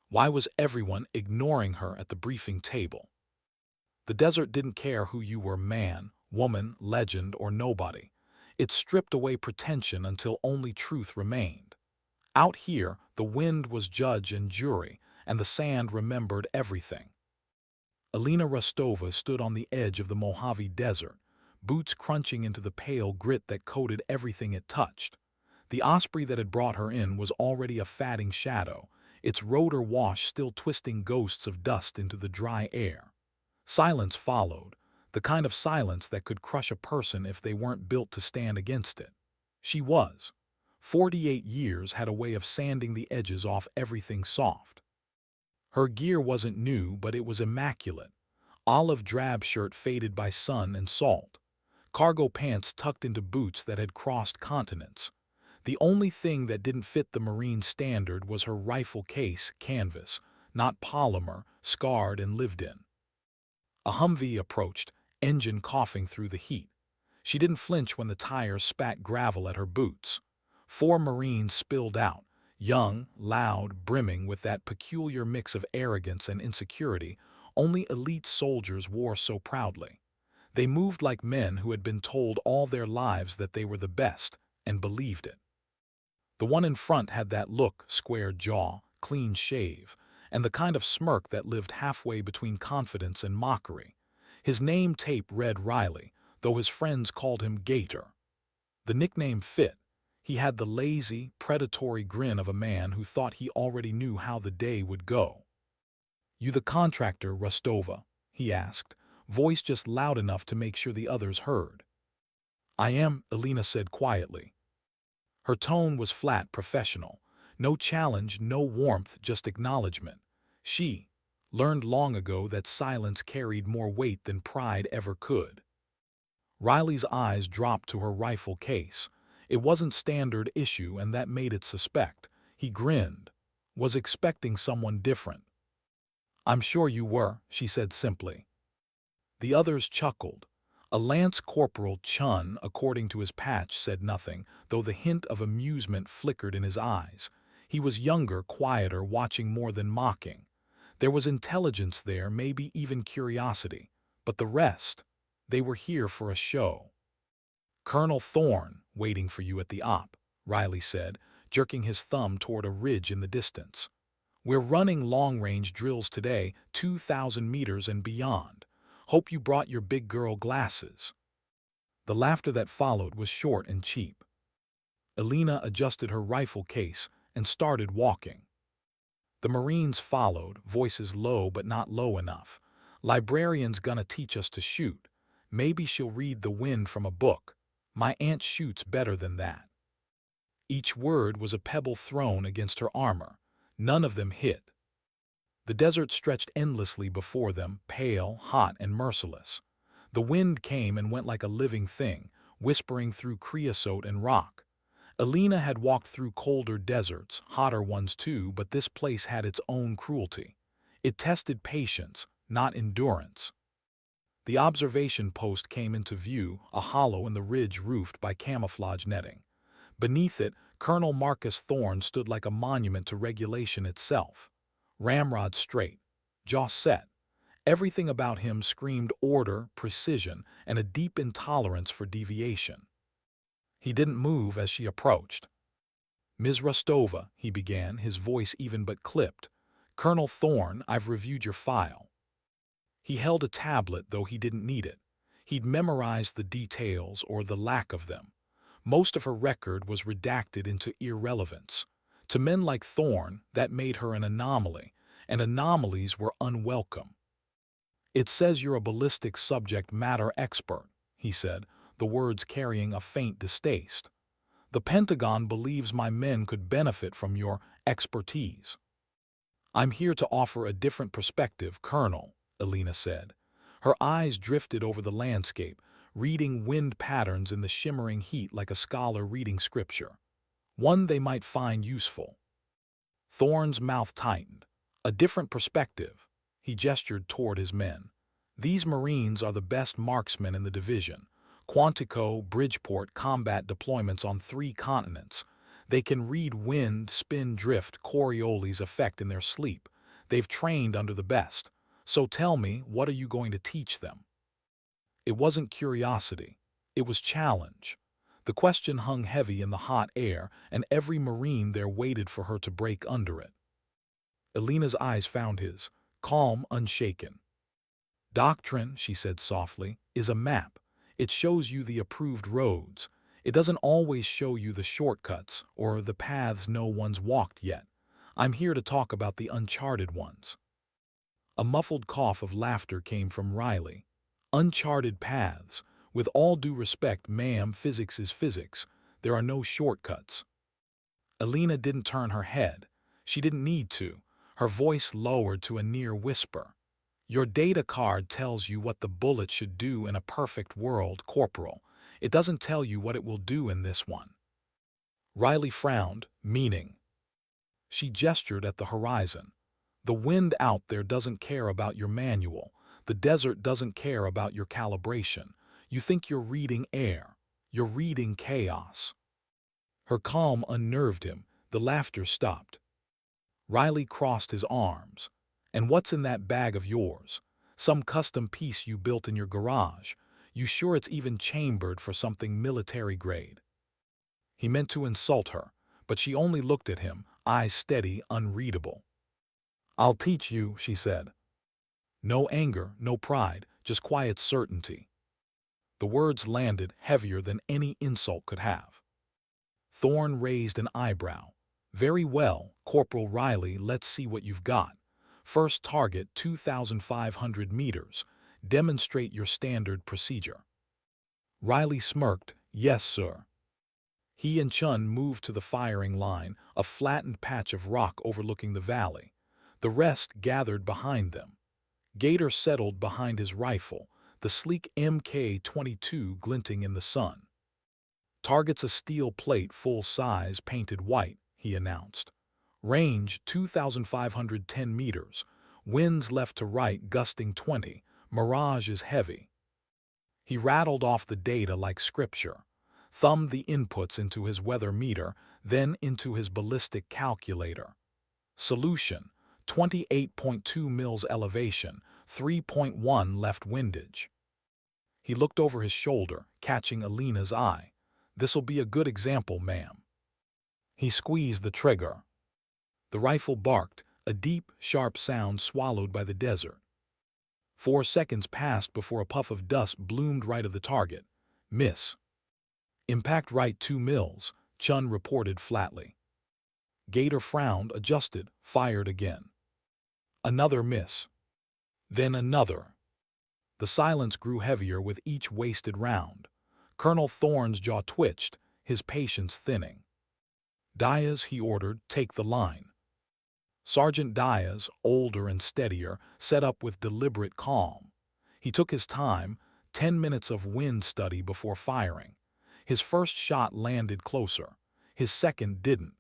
Why was everyone ignoring her at the briefing table? The desert didn't care who you were, man, woman, legend, or nobody. It stripped away pretension until only truth remained. Out here, the wind was judge and jury, and the sand remembered everything. Alina Rostova stood on the edge of the Mojave Desert, boots crunching into the pale grit that coated everything it touched. The osprey that had brought her in was already a fatting shadow, its rotor wash still twisting ghosts of dust into the dry air. Silence followed, the kind of silence that could crush a person if they weren't built to stand against it. She was. 48 years had a way of sanding the edges off everything soft. Her gear wasn't new, but it was immaculate. Olive drab shirt faded by sun and salt. Cargo pants tucked into boots that had crossed continents. The only thing that didn't fit the Marine standard was her rifle case, canvas, not polymer, scarred and lived in. A Humvee approached, engine coughing through the heat. She didn't flinch when the tires spat gravel at her boots. 4 Marines spilled out, young, loud, brimming with that peculiar mix of arrogance and insecurity only elite soldiers wore so proudly. They moved like men who had been told all their lives that they were the best, and believed it. The one in front had that look, square jaw, clean shave, and the kind of smirk that lived halfway between confidence and mockery. His name tape read Riley, though his friends called him Gator. The nickname fit. He had the lazy, predatory grin of a man who thought he already knew how the day would go. "You the contractor, Rostova?" he asked, voice just loud enough to make sure the others heard. "I am," Alina said quietly. Her tone was flat, professional. No challenge, no warmth, just acknowledgement. She learned long ago that silence carried more weight than pride ever could. Riley's eyes dropped to her rifle case. It wasn't standard issue, and that made it suspect. He grinned. Was expecting someone different. "I'm sure you were," she said simply. The others chuckled. A Lance Corporal Chun, according to his patch, said nothing, though the hint of amusement flickered in his eyes. He was younger, quieter, watching more than mocking. There was intelligence there, maybe even curiosity. But the rest, they were here for a show. "Colonel Thorne, waiting for you at the op," Riley said, jerking his thumb toward a ridge in the distance. "We're running long-range drills today, 2,000 meters and beyond. Hope you brought your big girl glasses." The laughter that followed was short and cheap. Alina adjusted her rifle case and started walking. The Marines followed, voices low but not low enough. "Librarian's gonna teach us to shoot. Maybe she'll read the wind from a book. My aunt shoots better than that." Each word was a pebble thrown against her armor. None of them hit. The desert stretched endlessly before them, pale, hot, and merciless. The wind came and went like a living thing, whispering through creosote and rock. Alina had walked through colder deserts, hotter ones too, but this place had its own cruelty. It tested patience, not endurance. The observation post came into view, a hollow in the ridge roofed by camouflage netting. Beneath it, Colonel Marcus Thorne stood like a monument to regulation itself. Ramrod straight, jaw set. Everything about him screamed order, precision, and a deep intolerance for deviation. He didn't move as she approached. "Ms. Rostova," he began, his voice even but clipped. "Colonel Thorne, I've reviewed your file." He held a tablet, though he didn't need it. He'd memorized the details, or the lack of them. Most of her record was redacted into irrelevance. To men like Thorne, that made her an anomaly, and anomalies were unwelcome. "It says you're a ballistic subject matter expert," he said, the words carrying a faint distaste. "The Pentagon believes my men could benefit from your expertise." "I'm here to offer a different perspective, Colonel," Alina said. Her eyes drifted over the landscape, reading wind patterns in the shimmering heat like a scholar reading scripture. One they might find useful. Thorne's mouth tightened. "A different perspective." He gestured toward his men. "These Marines are the best marksmen in the division. Quantico, Bridgeport combat deployments on 3 continents. They can read wind, spin, drift, Coriolis effect in their sleep. They've trained under the best. So tell me, what are you going to teach them? It wasn't curiosity. It was challenge. The question hung heavy in the hot air, and every Marine there waited for her to break under it. Elena's eyes found his, calm, unshaken. Doctrine, she said softly, is a map. It shows you the approved roads. It doesn't always show you the shortcuts or the paths no one's walked yet. I'm here to talk about the uncharted ones. A muffled cough of laughter came from Riley. Uncharted paths. With all due respect, ma'am, physics is physics. There are no shortcuts. Elena didn't turn her head. She didn't need to. Her voice lowered to a near whisper. Your data card tells you what the bullet should do in a perfect world, Corporal. It doesn't tell you what it will do in this one. Riley frowned, meaning. She gestured at the horizon. The wind out there doesn't care about your manual. The desert doesn't care about your calibration. You think you're reading air. You're reading chaos. Her calm unnerved him. The laughter stopped. Riley crossed his arms. And what's in that bag of yours? Some custom piece you built in your garage. You sure it's even chambered for something military grade? He meant to insult her, but she only looked at him, eyes steady, unreadable. I'll teach you, she said. No anger, no pride, just quiet certainty. The words landed heavier than any insult could have. Thorne raised an eyebrow. Very well, Corporal Riley, let's see what you've got. First target, 2,500 meters. Demonstrate your standard procedure. Riley smirked. Yes, sir. He and Chun moved to the firing line, a flattened patch of rock overlooking the valley. The rest gathered behind them. Gator settled behind his rifle, the sleek MK-22 glinting in the sun. Target's a steel plate full size painted white, he announced. Range 2,510 meters. Winds left to right gusting 20. Mirage is heavy. He rattled off the data like scripture, thumbed the inputs into his weather meter, then into his ballistic calculator. Solution: 28.2 mils elevation, 3.1 left windage. He looked over his shoulder, catching Elena's eye. This'll be a good example, ma'am. He squeezed the trigger. The rifle barked, a deep, sharp sound swallowed by the desert. 4 seconds passed before a puff of dust bloomed right of the target. Miss. Impact right 2 mils, Chun reported flatly. Gator frowned, adjusted, fired again. Another miss. Then another. The silence grew heavier with each wasted round. Colonel Thorne's jaw twitched, his patience thinning. Diaz, he ordered, take the line. Sergeant Diaz, older and steadier, set up with deliberate calm. He took his time, 10 minutes of wind study before firing. His first shot landed closer. His second didn't.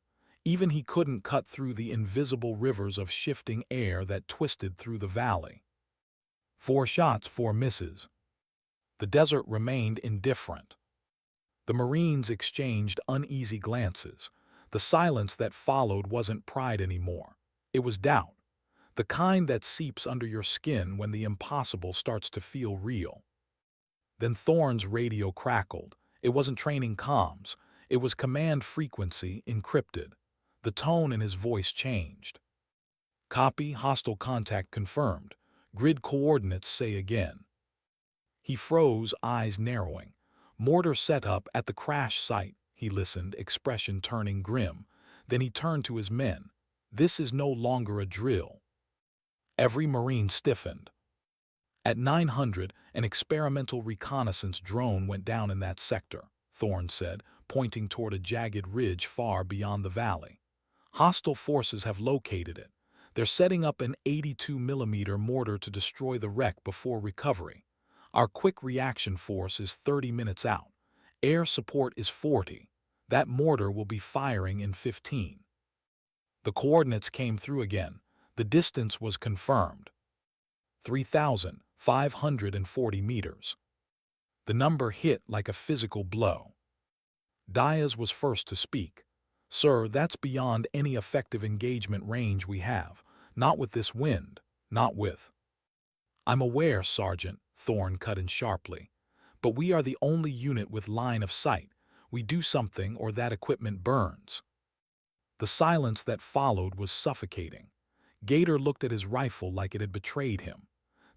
Even he couldn't cut through the invisible rivers of shifting air that twisted through the valley. 4 shots, 4 misses. The desert remained indifferent. The Marines exchanged uneasy glances. The silence that followed wasn't pride anymore. It was doubt, the kind that seeps under your skin when the impossible starts to feel real. Then Thorne's radio crackled. It wasn't training comms. It was command frequency encrypted. The tone in his voice changed. Copy, hostile contact confirmed. Grid coordinates say again. He froze, eyes narrowing. Mortar set up at the crash site. He listened, expression turning grim. Then he turned to his men. This is no longer a drill. Every Marine stiffened. At 900, an experimental reconnaissance drone went down in that sector, Thorne said, pointing toward a jagged ridge far beyond the valley. Hostile forces have located it. They're setting up an 82mm mortar to destroy the wreck before recovery. Our quick reaction force is 30 minutes out. Air support is 40. That mortar will be firing in 15. The coordinates came through again. The distance was confirmed. 3,540 meters. The number hit like a physical blow. Diaz was first to speak. Sir, that's beyond any effective engagement range we have. Not with this wind, not with. I'm aware, Sergeant, Thorne cut in sharply. But we are the only unit with line of sight. We do something or that equipment burns. The silence that followed was suffocating. Gator looked at his rifle like it had betrayed him.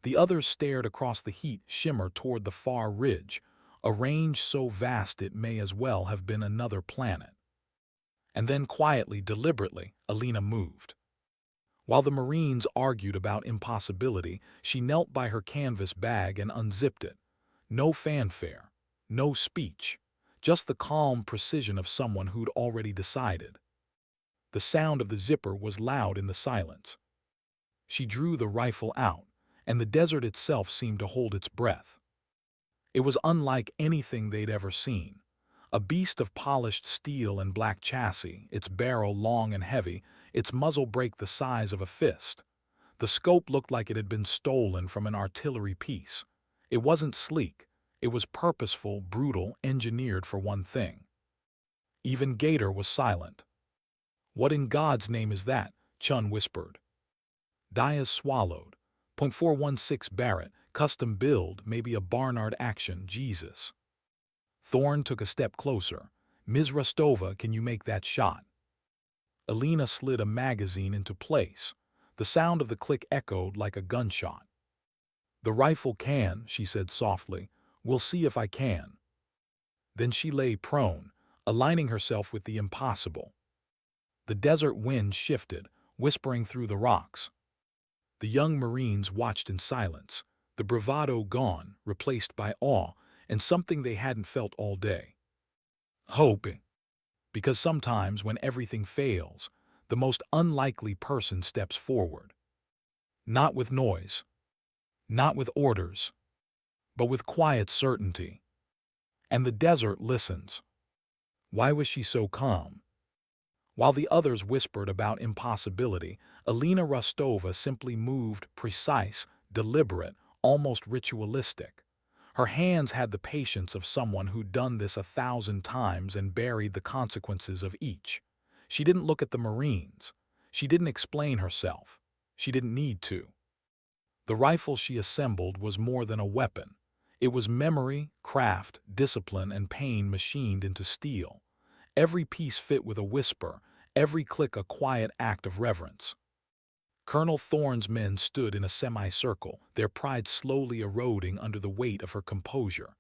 The others stared across the heat shimmer toward the far ridge, a range so vast it may as well have been another planet. And then quietly, deliberately, Alina moved. While the Marines argued about impossibility, she knelt by her canvas bag and unzipped it. No fanfare, no speech, just the calm precision of someone who'd already decided. The sound of the zipper was loud in the silence. She drew the rifle out, and the desert itself seemed to hold its breath. It was unlike anything they'd ever seen. A beast of polished steel and black chassis, its barrel long and heavy, its muzzle brake the size of a fist. The scope looked like it had been stolen from an artillery piece. It wasn't sleek. It was purposeful, brutal, engineered for one thing. Even Gator was silent. "What in God's name is that?" Chun whispered. Diaz swallowed. .416 Barrett, custom build, maybe a Barnard action, Jesus. Thorne took a step closer. "Ms. Rostova, can you make that shot?" Alina slid a magazine into place. The sound of the click echoed like a gunshot. "The rifle can," she said softly. "We'll see if I can." Then she lay prone, aligning herself with the impossible. The desert wind shifted, whispering through the rocks. The young Marines watched in silence, the bravado gone, replaced by awe, and something they hadn't felt all day. Hope. Because sometimes when everything fails, the most unlikely person steps forward. Not with noise, not with orders, but with quiet certainty. And the desert listens. Why was she so calm? While the others whispered about impossibility, Alina Rostova simply moved, precise, deliberate, almost ritualistic. Her hands had the patience of someone who'd done this 1,000 times and buried the consequences of each. She didn't look at the Marines. She didn't explain herself. She didn't need to. The rifle she assembled was more than a weapon. It was memory, craft, discipline, and pain machined into steel. Every piece fit with a whisper, every click a quiet act of reverence. Colonel Thorne's men stood in a semicircle, their pride slowly eroding under the weight of her composure.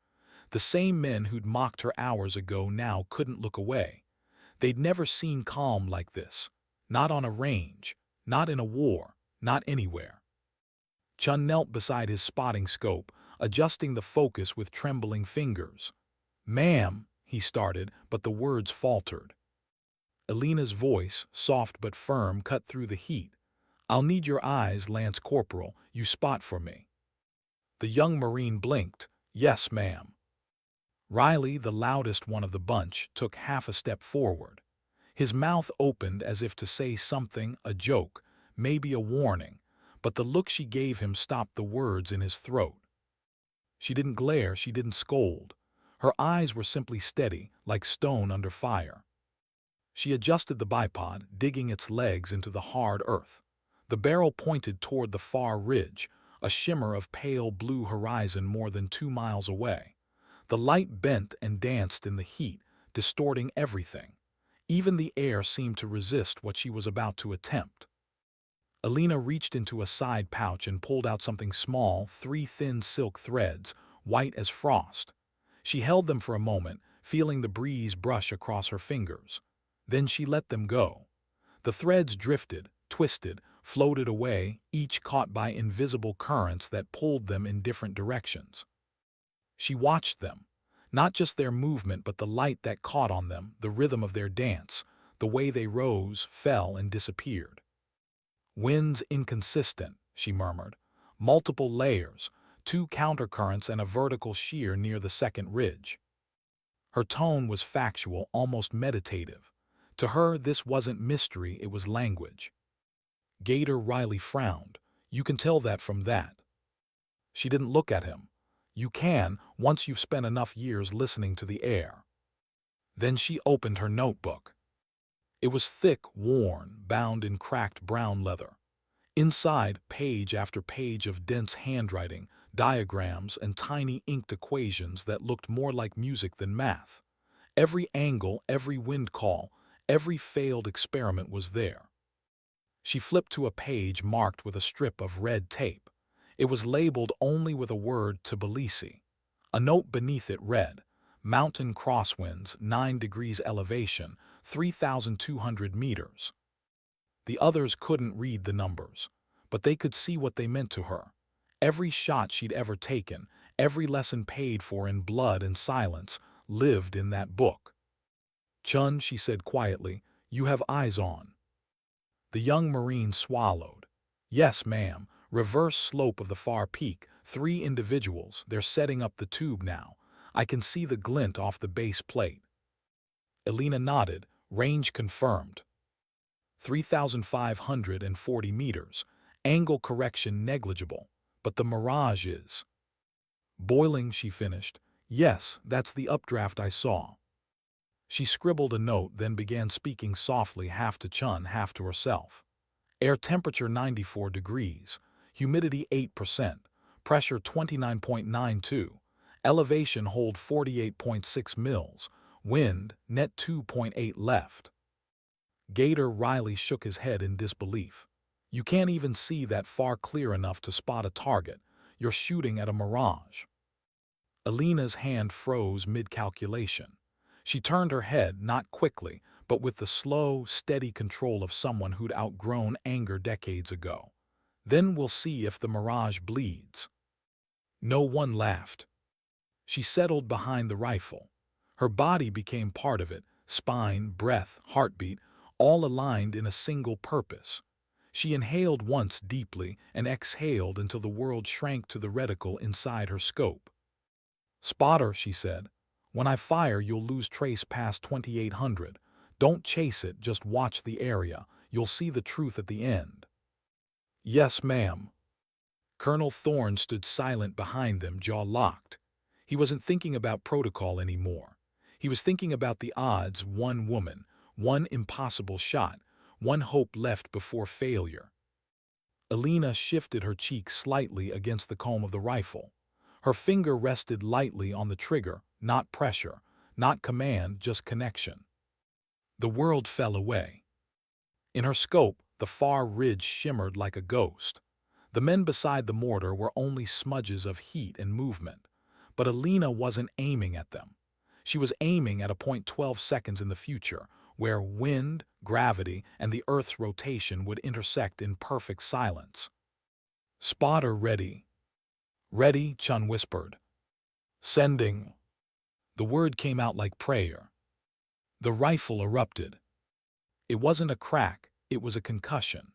The same men who'd mocked her hours ago now couldn't look away. They'd never seen calm like this. Not on a range, not in a war, not anywhere. Chun knelt beside his spotting scope, adjusting the focus with trembling fingers. "Ma'am," he started, but the words faltered. Alina's voice, soft but firm, cut through the heat. "I'll need your eyes, Lance Corporal. You spot for me." The young Marine blinked. "Yes, ma'am." Riley, the loudest one of the bunch, took half a step forward. His mouth opened as if to say something, a joke, maybe a warning, but the look she gave him stopped the words in his throat. She didn't glare, she didn't scold. Her eyes were simply steady, like stone under fire. She adjusted the bipod, digging its legs into the hard earth. The barrel pointed toward the far ridge, a shimmer of pale blue horizon more than 2 miles away. The light bent and danced in the heat, distorting everything. Even the air seemed to resist what she was about to attempt. Alina reached into a side pouch and pulled out something small, 3 thin silk threads, white as frost. She held them for a moment, feeling the breeze brush across her fingers. Then she let them go. The threads drifted, twisted, floated away, each caught by invisible currents that pulled them in different directions. She watched them, not just their movement but the light that caught on them, the rhythm of their dance, the way they rose, fell, and disappeared. "Winds inconsistent," she murmured. "Multiple layers, 2 countercurrents and a vertical shear near the second ridge." Her tone was factual, almost meditative. To her, this wasn't mystery, it was language. Gator Riley frowned. "You can tell that from that." She didn't look at him. "You can, once you've spent enough years listening to the air." Then she opened her notebook. It was thick, worn, bound in cracked brown leather. Inside, page after page of dense handwriting, diagrams, and tiny inked equations that looked more like music than math. Every angle, every wind call, every failed experiment was there. She flipped to a page marked with a strip of red tape. It was labeled only with a word Tbilisi. A note beneath it read, "Mountain crosswinds, 9 degrees elevation, 3,200 meters." The others couldn't read the numbers, but they could see what they meant to her. Every shot she'd ever taken, every lesson paid for in blood and silence, lived in that book. "Chun," she said quietly, "you have eyes on." The young Marine swallowed. "Yes, ma'am. Reverse slope of the far peak. 3 individuals. They're setting up the tube now. I can see the glint off the base plate." Elena nodded. "Range confirmed. 3,540 meters. Angle correction negligible. But the mirage is." "Boiling," she finished. "Yes, that's the updraft I saw." She scribbled a note, then began speaking softly, half to Chun, half to herself. "Air temperature 94 degrees, humidity 8%, pressure 29.92, elevation hold 48.6 mils, wind net 2.8 left." Gator Riley shook his head in disbelief. "You can't even see that far clear enough to spot a target. You're shooting at a mirage." Elena's hand froze mid-calculation. She turned her head, not quickly, but with the slow, steady control of someone who'd outgrown anger decades ago. "Then we'll see if the mirage bleeds." No one laughed. She settled behind the rifle. Her body became part of it, spine, breath, heartbeat, all aligned in a single purpose. She inhaled once deeply and exhaled until the world shrank to the reticle inside her scope. "Spotter," she said, "when I fire you'll lose trace past 2800. Don't chase it, just watch the area. You'll see the truth at the end." "Yes, ma'am." Colonel Thorne stood silent behind them, jaw locked. He wasn't thinking about protocol anymore. He was thinking about the odds, one woman, one impossible shot, one hope left before failure. Elena shifted her cheek slightly against the comb of the rifle. Her finger rested lightly on the trigger, not pressure, not command, just connection. The world fell away. In her scope, the far ridge shimmered like a ghost. The men beside the mortar were only smudges of heat and movement. But Elena wasn't aiming at them. She was aiming at a point 12 seconds in the future, where wind, gravity, and the Earth's rotation would intersect in perfect silence. "Spotter ready." "Ready," Chun whispered. "Sending." The word came out like prayer. The rifle erupted. It wasn't a crack, it was a concussion.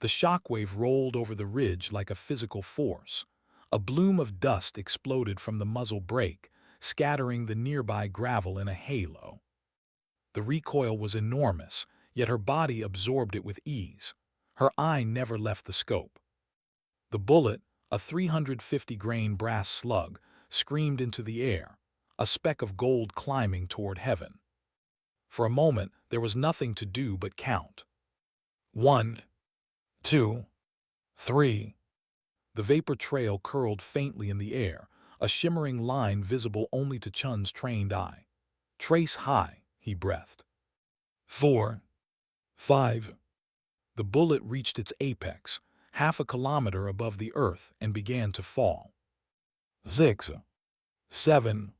The shockwave rolled over the ridge like a physical force. A bloom of dust exploded from the muzzle brake, scattering the nearby gravel in a halo. The recoil was enormous, yet her body absorbed it with ease. Her eye never left the scope. The bullet, a 350-grain brass slug, screamed into the air, a speck of gold climbing toward heaven. For a moment, there was nothing to do but count. 1, 2, 3. The vapor trail curled faintly in the air, a shimmering line visible only to Chun's trained eye. "Trace high," he breathed. 4, 5. The bullet reached its apex, half a kilometer above the earth, and began to fall. 6, 7.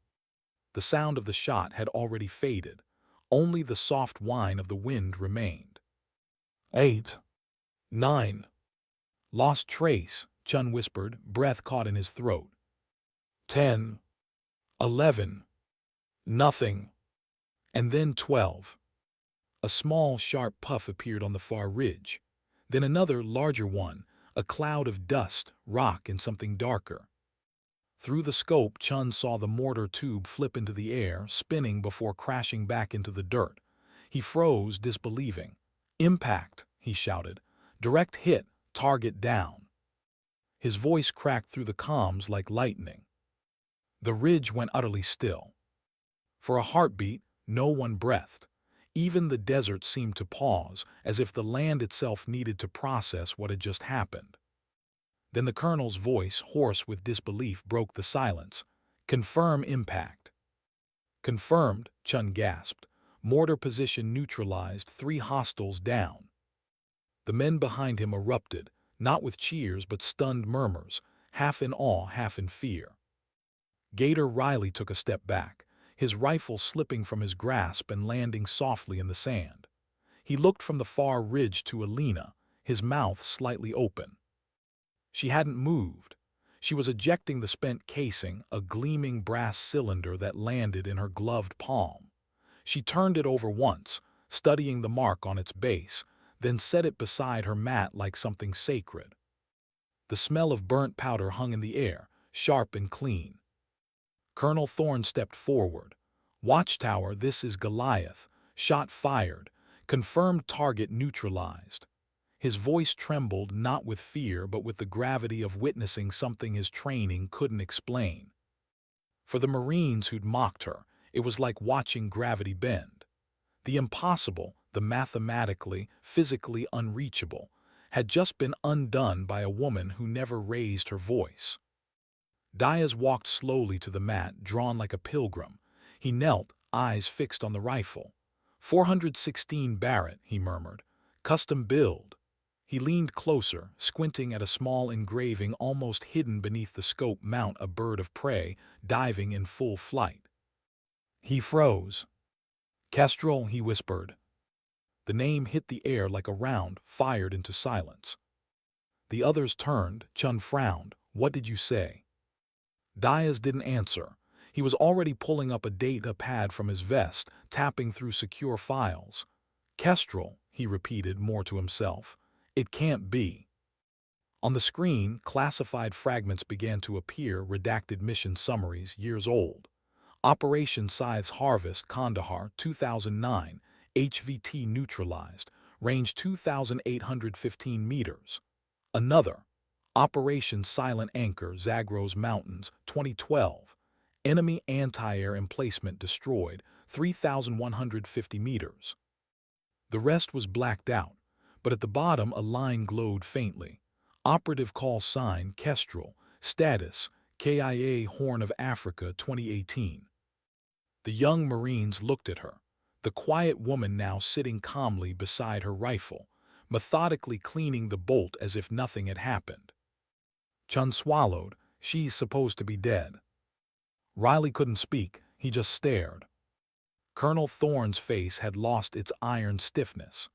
The sound of the shot had already faded. Only the soft whine of the wind remained. 8, 9. "Lost trace," Chun whispered, breath caught in his throat. 10, 11. Nothing. And then 12. A small, sharp puff appeared on the far ridge. Then another, larger one, a cloud of dust, rock, and something darker. Through the scope, Chun saw the mortar tube flip into the air, spinning before crashing back into the dirt. He froze, disbelieving. "Impact," he shouted. "Direct hit, target down." His voice cracked through the comms like lightning. The ridge went utterly still. For a heartbeat, no one breathed. Even the desert seemed to pause, as if the land itself needed to process what had just happened. Then the colonel's voice, hoarse with disbelief, broke the silence. "Confirm impact." "Confirmed," Chun gasped. "Mortar position neutralized, 3 hostiles down." The men behind him erupted, not with cheers but stunned murmurs, half in awe, half in fear. Gator Riley took a step back, his rifle slipping from his grasp and landing softly in the sand. He looked from the far ridge to Alina, his mouth slightly open. She hadn't moved. She was ejecting the spent casing, a gleaming brass cylinder that landed in her gloved palm. She turned it over once, studying the mark on its base, then set it beside her mat like something sacred. The smell of burnt powder hung in the air, sharp and clean. Colonel Thorne stepped forward. "Watchtower, this is Goliath. Shot fired. Confirmed target neutralized." His voice trembled not with fear but with the gravity of witnessing something his training couldn't explain. For the Marines who'd mocked her, it was like watching gravity bend. The impossible, the mathematically, physically unreachable, had just been undone by a woman who never raised her voice. Diaz walked slowly to the mat, drawn like a pilgrim. He knelt, eyes fixed on the rifle. 416 Barrett, he murmured. "Custom build." He leaned closer, squinting at a small engraving almost hidden beneath the scope mount, a bird of prey, diving in full flight. He froze. "Kestrel," he whispered. The name hit the air like a round, fired into silence. The others turned. Chun frowned. "What did you say?" Diaz didn't answer. He was already pulling up a data pad from his vest, tapping through secure files. "Kestrel," he repeated, more to himself. "It can't be." On the screen, classified fragments began to appear, redacted mission summaries, years old. Operation Scythe's Harvest, Kandahar, 2009. HVT neutralized. Range 2,815 meters. Another. Operation Silent Anchor, Zagros Mountains, 2012. Enemy anti-air emplacement destroyed, 3,150 meters. The rest was blacked out, but at the bottom a line glowed faintly. Operative call sign, Kestrel. Status, KIA Horn of Africa, 2018. The young Marines looked at her. The quiet woman now sitting calmly beside her rifle, methodically cleaning the bolt as if nothing had happened. Chun swallowed. "She's supposed to be dead." Riley couldn't speak. He just stared. Colonel Thorne's face had lost its iron stiffness.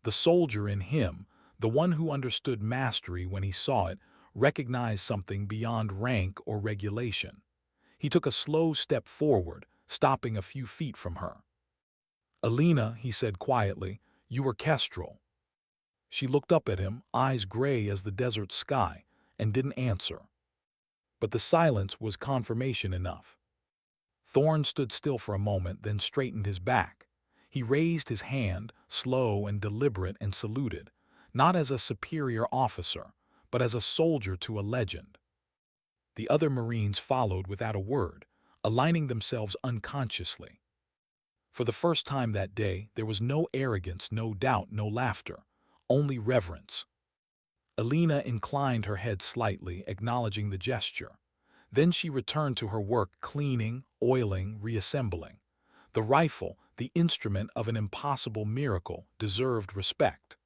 The soldier in him, the one who understood mastery when he saw it, recognized something beyond rank or regulation. He took a slow step forward, stopping a few feet from her. "Alina," he said quietly, "you were Kestrel." She looked up at him, eyes gray as the desert sky, and didn't answer. But the silence was confirmation enough. Thorne stood still for a moment, then straightened his back. He raised his hand, slow and deliberate, and saluted, not as a superior officer, but as a soldier to a legend. The other Marines followed without a word, aligning themselves unconsciously. For the first time that day, there was no arrogance, no doubt, no laughter, only reverence. Alina inclined her head slightly, acknowledging the gesture. Then she returned to her work, cleaning, oiling, reassembling. The rifle, the instrument of an impossible miracle, deserved respect.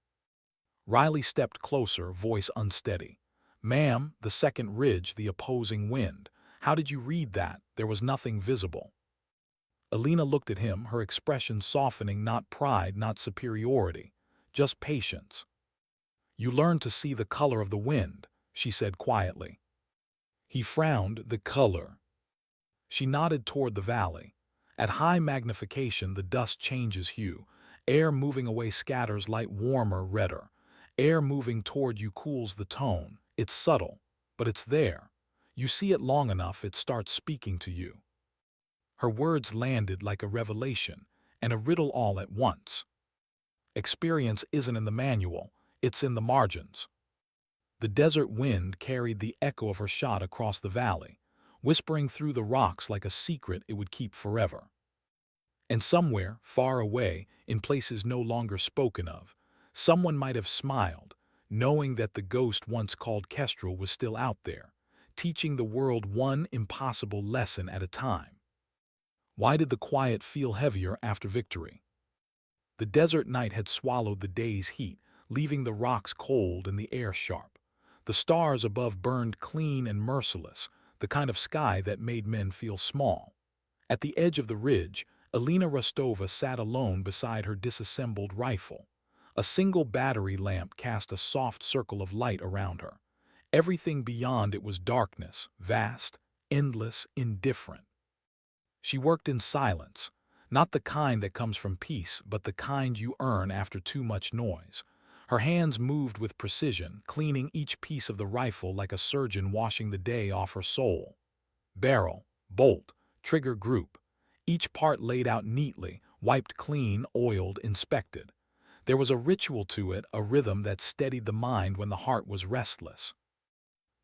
Riley stepped closer, voice unsteady. "Ma'am, the second ridge, the opposing wind. How did you read that? There was nothing visible." Alina looked at him, her expression softening, not pride, not superiority, just patience. "You learned to see the color of the wind," she said quietly. He frowned. "The color." She nodded toward the valley. At high magnification, the dust changes hue. Air moving away scatters light warmer, redder. Air moving toward you cools the tone. It's subtle, but it's there. You see it long enough, it starts speaking to you. Her words landed like a revelation, and a riddle all at once. Experience isn't in the manual, it's in the margins. The desert wind carried the echo of her shot across the valley, whispering through the rocks like a secret it would keep forever. And somewhere, far away, in places no longer spoken of, someone might have smiled, knowing that the ghost once called Kestrel was still out there, teaching the world one impossible lesson at a time. Why did the quiet feel heavier after victory? The desert night had swallowed the day's heat, leaving the rocks cold and the air sharp. The stars above burned clean and merciless, the kind of sky that made men feel small. At the edge of the ridge, Alina Rostova sat alone beside her disassembled rifle. A single battery lamp cast a soft circle of light around her. Everything beyond it was darkness, vast, endless, indifferent. She worked in silence, not the kind that comes from peace, but the kind you earn after too much noise. Her hands moved with precision, cleaning each piece of the rifle like a surgeon washing the day off her soul. Barrel, bolt, trigger group. Each part laid out neatly, wiped clean, oiled, inspected. There was a ritual to it, a rhythm that steadied the mind when the heart was restless.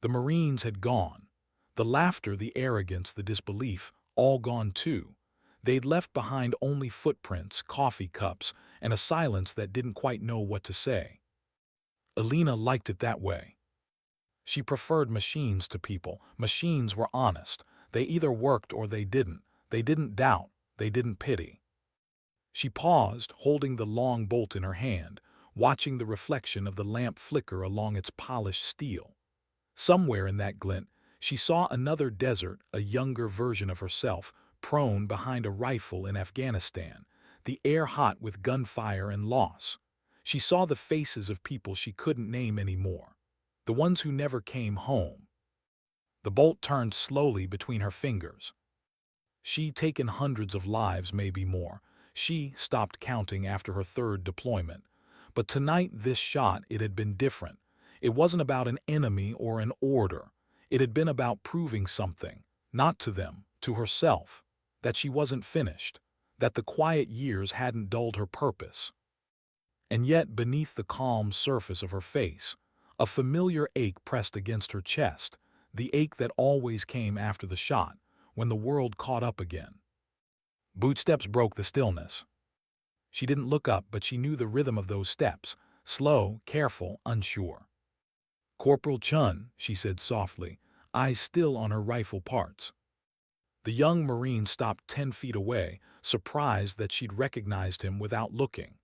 The Marines had gone. The laughter, the arrogance, the disbelief, all gone too. They'd left behind only footprints, coffee cups, and a silence that didn't quite know what to say. Alina liked it that way. She preferred machines to people. Machines were honest. They either worked or they didn't. They didn't doubt. They didn't pity. She paused, holding the long bolt in her hand, watching the reflection of the lamp flicker along its polished steel. Somewhere in that glint, she saw another desert, a younger version of herself, prone behind a rifle in Afghanistan, the air hot with gunfire and loss. She saw the faces of people she couldn't name anymore, the ones who never came home. The bolt turned slowly between her fingers. She'd taken hundreds of lives, maybe more. She stopped counting after her third deployment. But tonight, this shot, it had been different. It wasn't about an enemy or an order. It had been about proving something, not to them, to herself, that she wasn't finished, that the quiet years hadn't dulled her purpose. And yet, beneath the calm surface of her face, a familiar ache pressed against her chest, the ache that always came after the shot, when the world caught up again. Bootsteps broke the stillness. She didn't look up, but she knew the rhythm of those steps, slow, careful, unsure. "Corporal Chun," she said softly, eyes still on her rifle parts. The young Marine stopped 10 feet away, surprised that she'd recognized him without looking.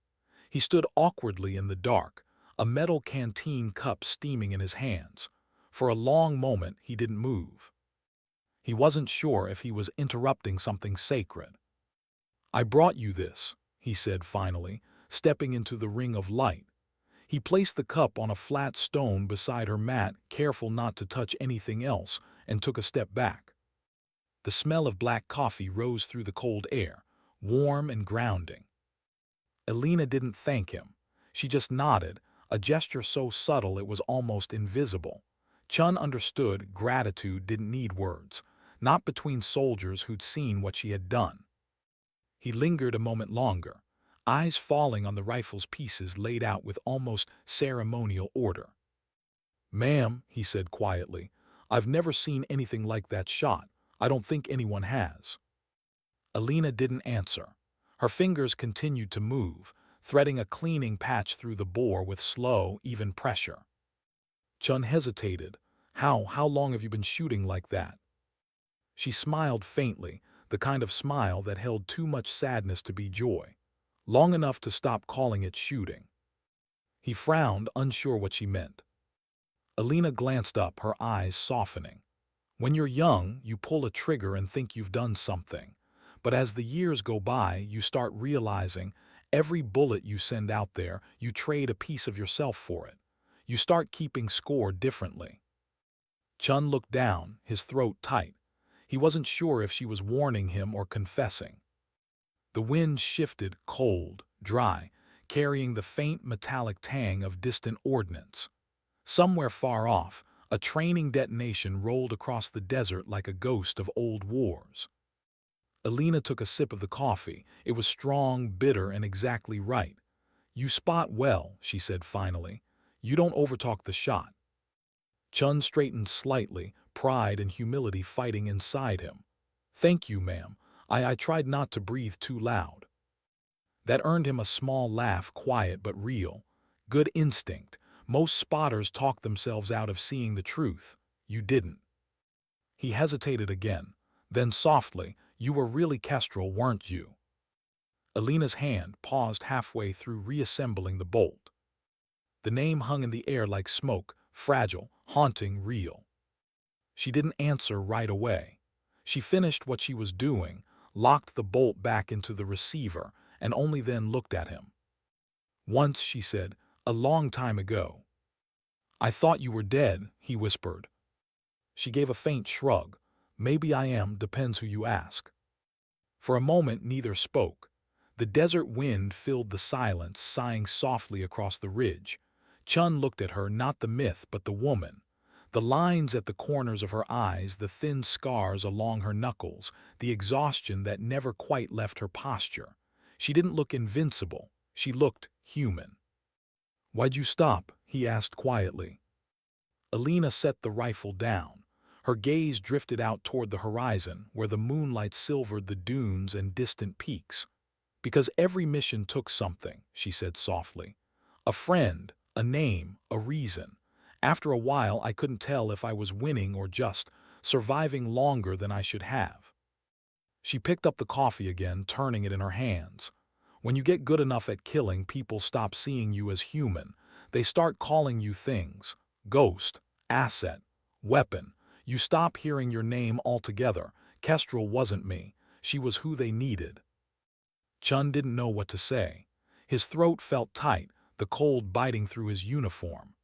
He stood awkwardly in the dark, a metal canteen cup steaming in his hands. For a long moment, he didn't move. He wasn't sure if he was interrupting something sacred. "I brought you this," he said finally, stepping into the ring of light. He placed the cup on a flat stone beside her mat, careful not to touch anything else, and took a step back. The smell of black coffee rose through the cold air, warm and grounding. Alina didn't thank him. She just nodded, a gesture so subtle it was almost invisible. Chun understood gratitude didn't need words, not between soldiers who'd seen what she had done. He lingered a moment longer, eyes falling on the rifle's pieces laid out with almost ceremonial order. "Ma'am," he said quietly, "I've never seen anything like that shot. I don't think anyone has." Alina didn't answer. Her fingers continued to move, threading a cleaning patch through the bore with slow, even pressure. Chun hesitated. How long have you been shooting like that?" She smiled faintly, the kind of smile that held too much sadness to be joy. "Long enough to stop calling it shooting." He frowned, unsure what she meant. Alina glanced up, her eyes softening. "When you're young, you pull a trigger and think you've done something. But as the years go by, you start realizing every bullet you send out there, you trade a piece of yourself for it. You start keeping score differently." Chun looked down, his throat tight. He wasn't sure if she was warning him or confessing. The wind shifted, cold, dry, carrying the faint metallic tang of distant ordnance. Somewhere far off, a training detonation rolled across the desert like a ghost of old wars. Alina took a sip of the coffee. It was strong, bitter, and exactly right. "You spot well," she said finally. "You don't overtalk the shot." Chun straightened slightly, pride and humility fighting inside him. "Thank you, ma'am. I tried not to breathe too loud. That earned him a small laugh, quiet but real. Good instinct. Most spotters talk themselves out of seeing the truth. You didn't. He hesitated again. Then softly, you were really Kestrel, weren't you? Alina's hand paused halfway through reassembling the bolt. The name hung in the air like smoke, fragile, haunting, real. She didn't answer right away. She finished what she was doing, locked the bolt back into the receiver, and only then looked at him. Once, she said, a long time ago. I thought you were dead, he whispered. She gave a faint shrug. Maybe I am, depends who you ask. For a moment, neither spoke. The desert wind filled the silence, sighing softly across the ridge. Chun looked at her, not the myth, but the woman. The lines at the corners of her eyes, the thin scars along her knuckles, the exhaustion that never quite left her posture. She didn't look invincible. She looked human. Why'd you stop? He asked quietly. Alina set the rifle down. Her gaze drifted out toward the horizon, where the moonlight silvered the dunes and distant peaks. Because every mission took something, she said softly. A friend, a name, a reason. After a while, I couldn't tell if I was winning or just surviving longer than I should have. She picked up the coffee again, turning it in her hands. When you get good enough at killing, people stop seeing you as human. They start calling you things. Ghost, asset, weapon. You stop hearing your name altogether. Kestrel wasn't me. She was who they needed. Chun didn't know what to say. His throat felt tight, the cold biting through his uniform.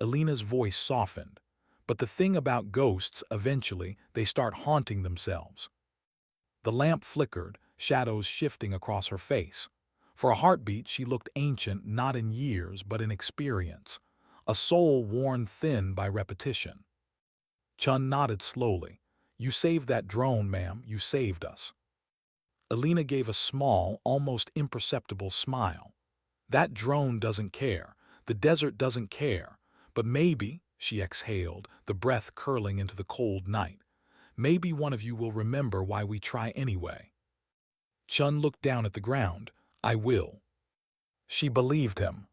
Alina's voice softened. But the thing about ghosts, eventually, they start haunting themselves. The lamp flickered, shadows shifting across her face. For a heartbeat, she looked ancient, not in years, but in experience. A soul worn thin by repetition. Chun nodded slowly. You saved that drone, ma'am. You saved us. Alina gave a small, almost imperceptible smile. That drone doesn't care. The desert doesn't care. But maybe, she exhaled, the breath curling into the cold night, maybe one of you will remember why we try anyway. Chun looked down at the ground. I will. She believed him.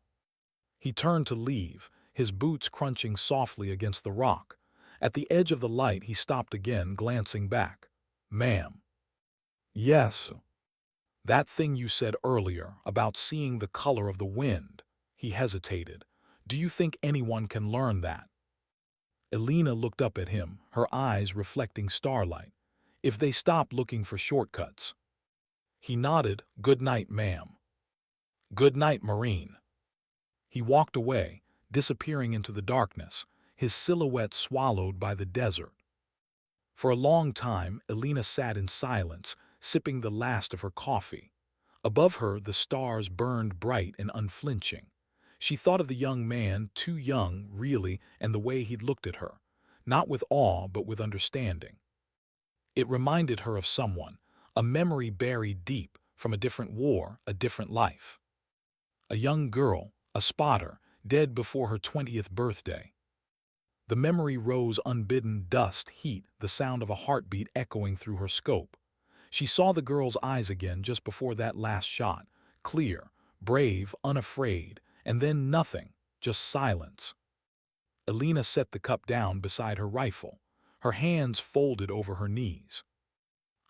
He turned to leave, his boots crunching softly against the rock. At the edge of the light, he stopped again, glancing back. Ma'am. Yes. That thing you said earlier about seeing the color of the wind. He hesitated. Do you think anyone can learn that? Alina looked up at him, her eyes reflecting starlight. If they stop looking for shortcuts. He nodded. Good night, ma'am. Good night, Marine. He walked away, disappearing into the darkness, his silhouette swallowed by the desert. For a long time, Alina sat in silence, sipping the last of her coffee. Above her, the stars burned bright and unflinching. She thought of the young man, too young, really, and the way he'd looked at her, not with awe, but with understanding. It reminded her of someone, a memory buried deep, from a different war, a different life. A young girl, a spotter, dead before her 20th birthday. The memory rose unbidden, dust, heat, the sound of a heartbeat echoing through her scope. She saw the girl's eyes again just before that last shot, clear, brave, unafraid, and then nothing, just silence. Alina set the cup down beside her rifle, her hands folded over her knees.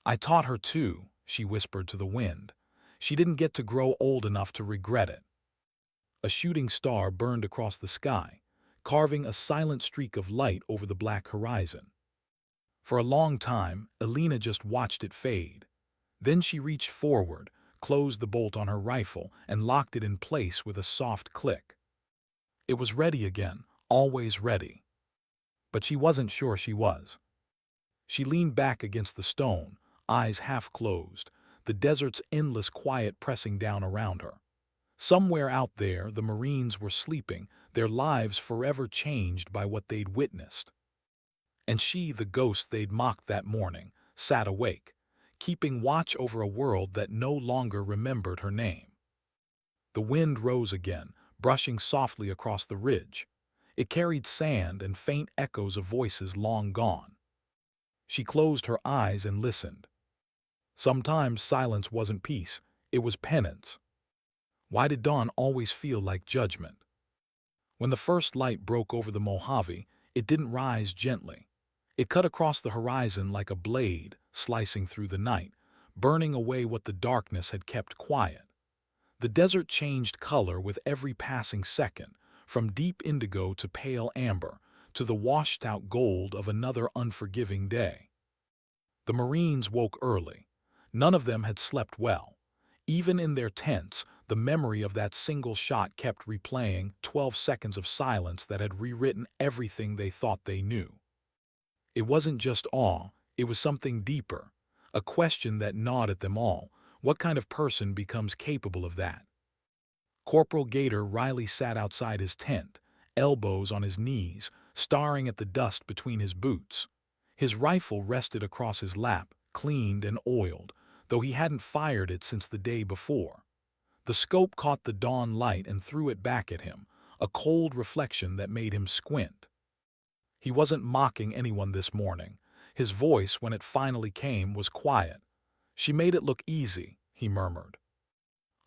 I taught her too, she whispered to the wind. She didn't get to grow old enough to regret it. A shooting star burned across the sky, carving a silent streak of light over the black horizon. For a long time, Alina just watched it fade. Then she reached forward, closed the bolt on her rifle, and locked it in place with a soft click. It was ready again, always ready. But she wasn't sure she was. She leaned back against the stone, eyes half closed, the desert's endless quiet pressing down around her. Somewhere out there, the Marines were sleeping, their lives forever changed by what they'd witnessed. And she, the ghost they'd mocked that morning, sat awake, keeping watch over a world that no longer remembered her name. The wind rose again, brushing softly across the ridge. It carried sand and faint echoes of voices long gone. She closed her eyes and listened. Sometimes silence wasn't peace, it was penance. Why did dawn always feel like judgment? When the first light broke over the Mojave, it didn't rise gently. It cut across the horizon like a blade, slicing through the night, burning away what the darkness had kept quiet. The desert changed color with every passing second, from deep indigo to pale amber, to the washed-out gold of another unforgiving day. The Marines woke early. None of them had slept well. Even in their tents, the memory of that single shot kept replaying 12 seconds of silence that had rewritten everything they thought they knew. It wasn't just awe, it was something deeper, a question that gnawed at them all. What kind of person becomes capable of that? Corporal Gator Riley sat outside his tent, elbows on his knees, staring at the dust between his boots. His rifle rested across his lap, cleaned and oiled, though he hadn't fired it since the day before. The scope caught the dawn light and threw it back at him, a cold reflection that made him squint. He wasn't mocking anyone this morning. His voice, when it finally came, was quiet. "She made it look easy," he murmured.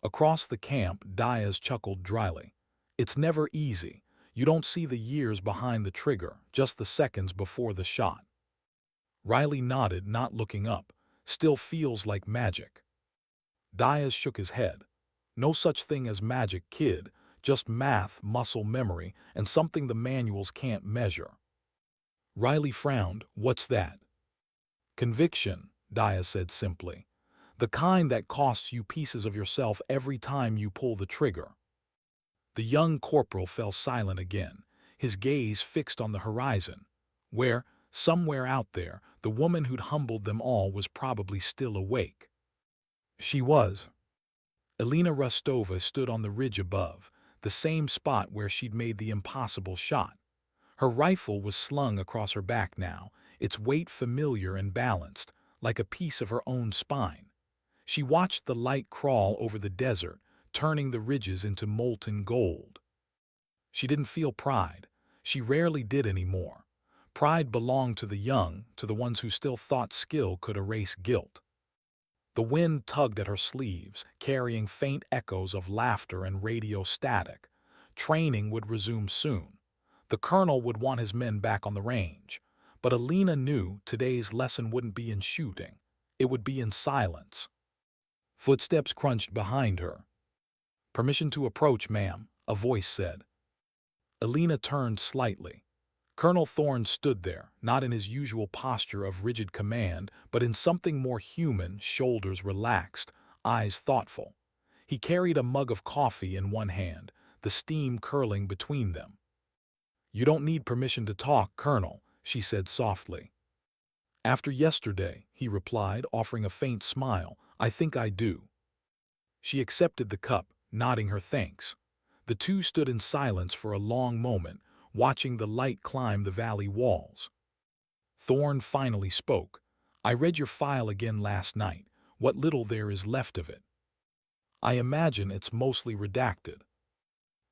Across the camp, Diaz chuckled dryly. "It's never easy. You don't see the years behind the trigger, just the seconds before the shot." Riley nodded, not looking up. "Still feels like magic." Diaz shook his head. "No such thing as magic, kid. Just math, muscle memory, and something the manuals can't measure." Riley frowned. "What's that?" "Conviction," Diaz said simply. "The kind that costs you pieces of yourself every time you pull the trigger." The young corporal fell silent again, his gaze fixed on the horizon, where, somewhere out there, the woman who'd humbled them all was probably still awake. She was. Elena Rostova stood on the ridge above, the same spot where she'd made the impossible shot. Her rifle was slung across her back now, its weight familiar and balanced, like a piece of her own spine. She watched the light crawl over the desert, turning the ridges into molten gold. She didn't feel pride. She rarely did anymore. Pride belonged to the young, to the ones who still thought skill could erase guilt. The wind tugged at her sleeves, carrying faint echoes of laughter and radio static. Training would resume soon. The colonel would want his men back on the range. But Alina knew today's lesson wouldn't be in shooting. It would be in silence. Footsteps crunched behind her. "Permission to approach, ma'am," a voice said. Alina turned slightly. Colonel Thorne stood there, not in his usual posture of rigid command, but in something more human, shoulders relaxed, eyes thoughtful. He carried a mug of coffee in one hand, the steam curling between them. "You don't need permission to talk, Colonel," she said softly. "After yesterday," he replied, offering a faint smile, "I think I do." She accepted the cup, nodding her thanks. The two stood in silence for a long moment, watching the light climb the valley walls. Thorne finally spoke. "I read your file again last night, what little there is left of it. I imagine it's mostly redacted."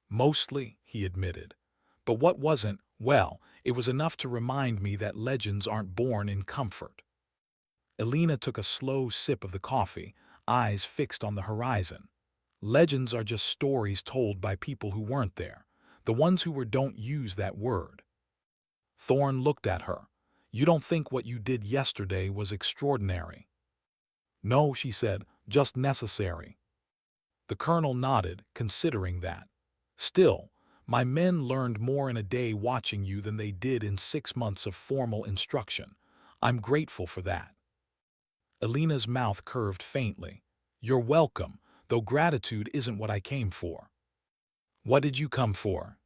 "Mostly," he admitted. "But what wasn't, well, it was enough to remind me that legends aren't born in comfort." Elena took a slow sip of the coffee, eyes fixed on the horizon. "Legends are just stories told by people who weren't there. The ones who were don't use that word." Thorne looked at her. "You don't think what you did yesterday was extraordinary?" "No," she said, "just necessary." The colonel nodded, considering that. "Still, my men learned more in a day watching you than they did in 6 months of formal instruction. I'm grateful for that." Elena's mouth curved faintly. "You're welcome, though gratitude isn't what I came for." "What did you come for?"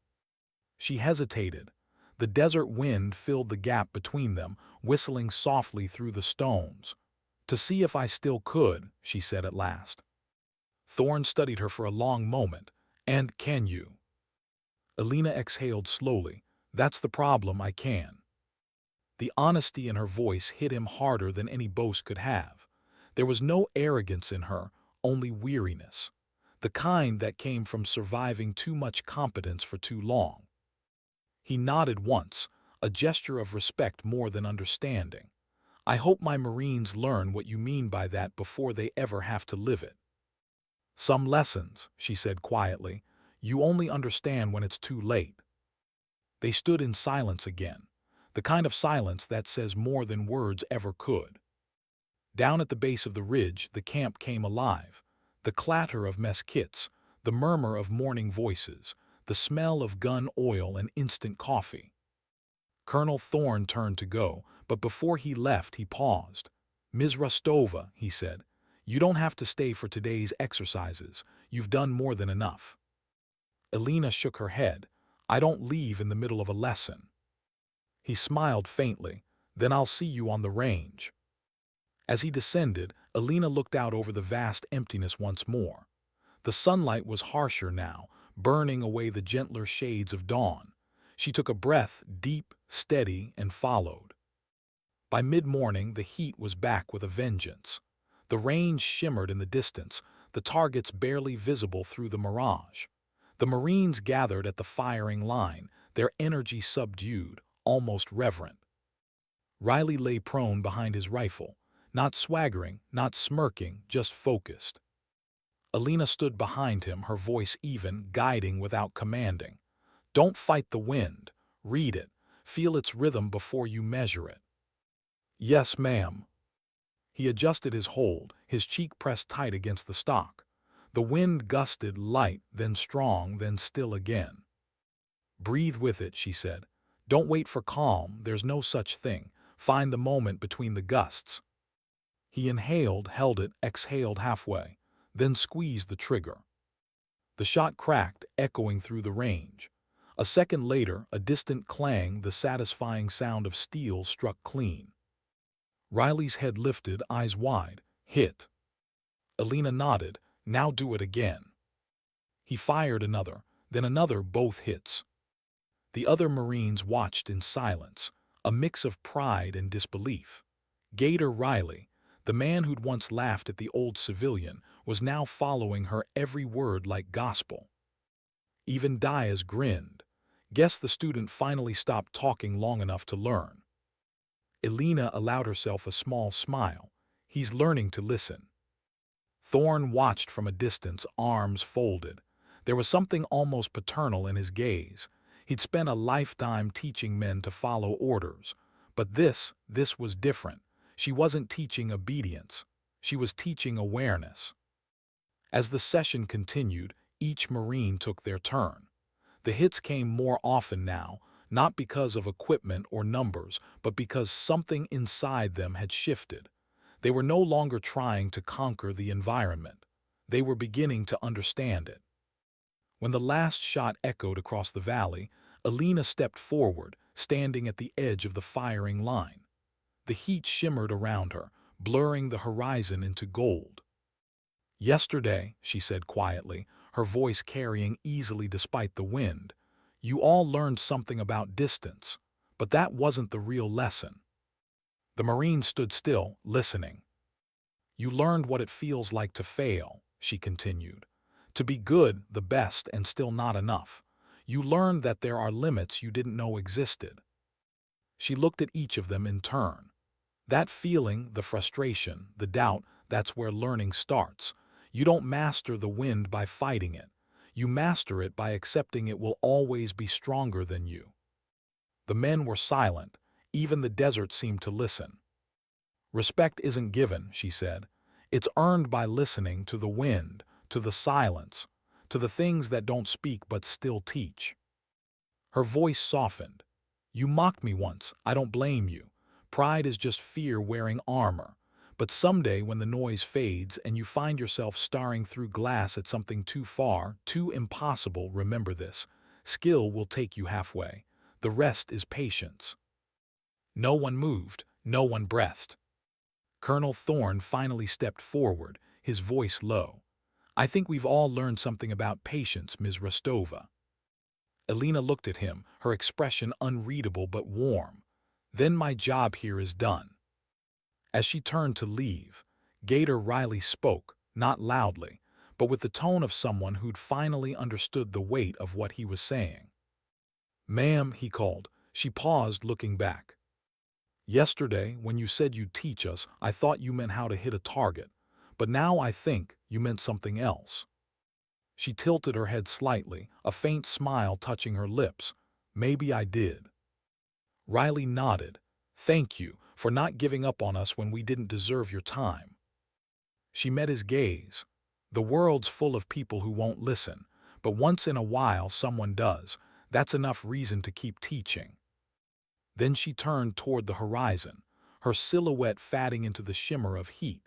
She hesitated. The desert wind filled the gap between them, whistling softly through the stones. "To see if I still could," she said at last. Thorne studied her for a long moment. "And can you?" Elena exhaled slowly. "That's the problem, I can." The honesty in her voice hit him harder than any boast could have. There was no arrogance in her, only weariness. The kind that came from surviving too much competence for too long. He nodded once, a gesture of respect more than understanding. I hope my Marines learn what you mean by that before they ever have to live it. Some lessons, she said quietly, you only understand when it's too late. They stood in silence again, the kind of silence that says more than words ever could. Down at the base of the ridge, the camp came alive. The clatter of mess kits, the murmur of morning voices, the smell of gun oil and instant coffee. Colonel Thorne turned to go, but before he left, he paused. Ms. Rostova, he said, you don't have to stay for today's exercises. You've done more than enough. Elena shook her head. I don't leave in the middle of a lesson. He smiled faintly. Then I'll see you on the range. As he descended, Elena looked out over the vast emptiness once more. The sunlight was harsher now, burning away the gentler shades of dawn. She took a breath, deep, steady, and followed. By mid-morning, the heat was back with a vengeance. The range shimmered in the distance, the targets barely visible through the mirage. The Marines gathered at the firing line, their energy subdued, almost reverent. Riley lay prone behind his rifle, not swaggering, not smirking, just focused. Elena stood behind him, her voice even, guiding without commanding. Don't fight the wind. Read it. Feel its rhythm before you measure it. Yes, ma'am. He adjusted his hold, his cheek pressed tight against the stock. The wind gusted, light, then strong, then still again. Breathe with it, she said. Don't wait for calm, there's no such thing. Find the moment between the gusts. He inhaled, held it, exhaled halfway, then squeezed the trigger. The shot cracked, echoing through the range. A second later, a distant clang, the satisfying sound of steel struck clean. Riley's head lifted, eyes wide. Hit. Elena nodded. Now do it again. He fired another, then another, both hits. The other Marines watched in silence, a mix of pride and disbelief. Gator Riley, the man who'd once laughed at the old civilian, was now following her every word like gospel. Even Diaz grinned. Guess the student finally stopped talking long enough to learn. Elena allowed herself a small smile. He's learning to listen. Thorne watched from a distance, arms folded. There was something almost paternal in his gaze. He'd spent a lifetime teaching men to follow orders. But this was different. She wasn't teaching obedience. She was teaching awareness. As the session continued, each Marine took their turn. The hits came more often now, not because of equipment or numbers, but because something inside them had shifted. They were no longer trying to conquer the environment. They were beginning to understand it. When the last shot echoed across the valley, Elena stepped forward, standing at the edge of the firing line. The heat shimmered around her, blurring the horizon into gold. Yesterday, she said quietly, her voice carrying easily despite the wind, you all learned something about distance, but that wasn't the real lesson. The Marine stood still, listening. You learned what it feels like to fail, she continued. To be good, the best, and still not enough. You learned that there are limits you didn't know existed. She looked at each of them in turn. That feeling, the frustration, the doubt, that's where learning starts. You don't master the wind by fighting it. You master it by accepting it will always be stronger than you. The men were silent. Even the desert seemed to listen. Respect isn't given, she said. It's earned by listening to the wind, to the silence, to the things that don't speak but still teach. Her voice softened. You mocked me once. I don't blame you. Pride is just fear wearing armor. But someday when the noise fades and you find yourself staring through glass at something too far, too impossible, remember this. Skill will take you halfway. The rest is patience. No one moved. No one breathed. Colonel Thorne finally stepped forward, his voice low. I think we've all learned something about patience, Ms. Rostova. Elena looked at him, her expression unreadable but warm. Then my job here is done. As she turned to leave, Gator Riley spoke, not loudly, but with the tone of someone who'd finally understood the weight of what he was saying. Ma'am, he called. She paused, looking back. Yesterday, when you said you'd teach us, I thought you meant how to hit a target, but now I think you meant something else." She tilted her head slightly, a faint smile touching her lips. "Maybe I did." Riley nodded. "Thank you for not giving up on us when we didn't deserve your time." She met his gaze. "The world's full of people who won't listen, but once in a while someone does. That's enough reason to keep teaching." Then she turned toward the horizon, her silhouette fading into the shimmer of heat.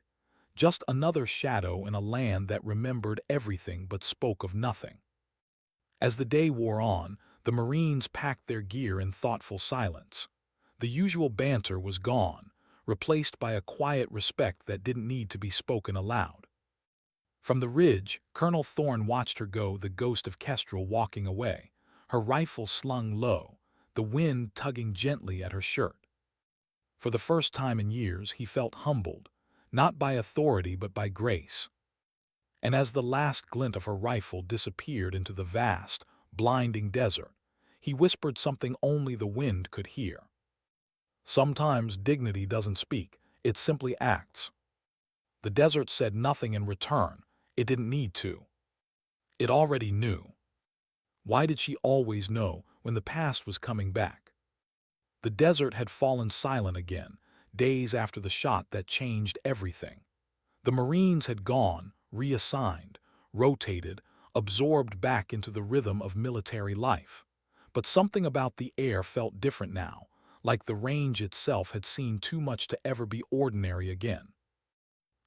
Just another shadow in a land that remembered everything but spoke of nothing. As the day wore on, the Marines packed their gear in thoughtful silence. The usual banter was gone, replaced by a quiet respect that didn't need to be spoken aloud. From the ridge, Colonel Thorne watched her go, the ghost of Kestrel walking away, her rifle slung low, the wind tugging gently at her shirt. For the first time in years, he felt humbled, not by authority but by grace. And as the last glint of her rifle disappeared into the vast, blinding desert, he whispered something only the wind could hear. "Sometimes dignity doesn't speak, it simply acts." The desert said nothing in return. It didn't need to. It already knew. Why did she always know when the past was coming back? The desert had fallen silent again, days after the shot that changed everything. The Marines had gone, reassigned, rotated, absorbed back into the rhythm of military life. But something about the air felt different now, like the range itself had seen too much to ever be ordinary again.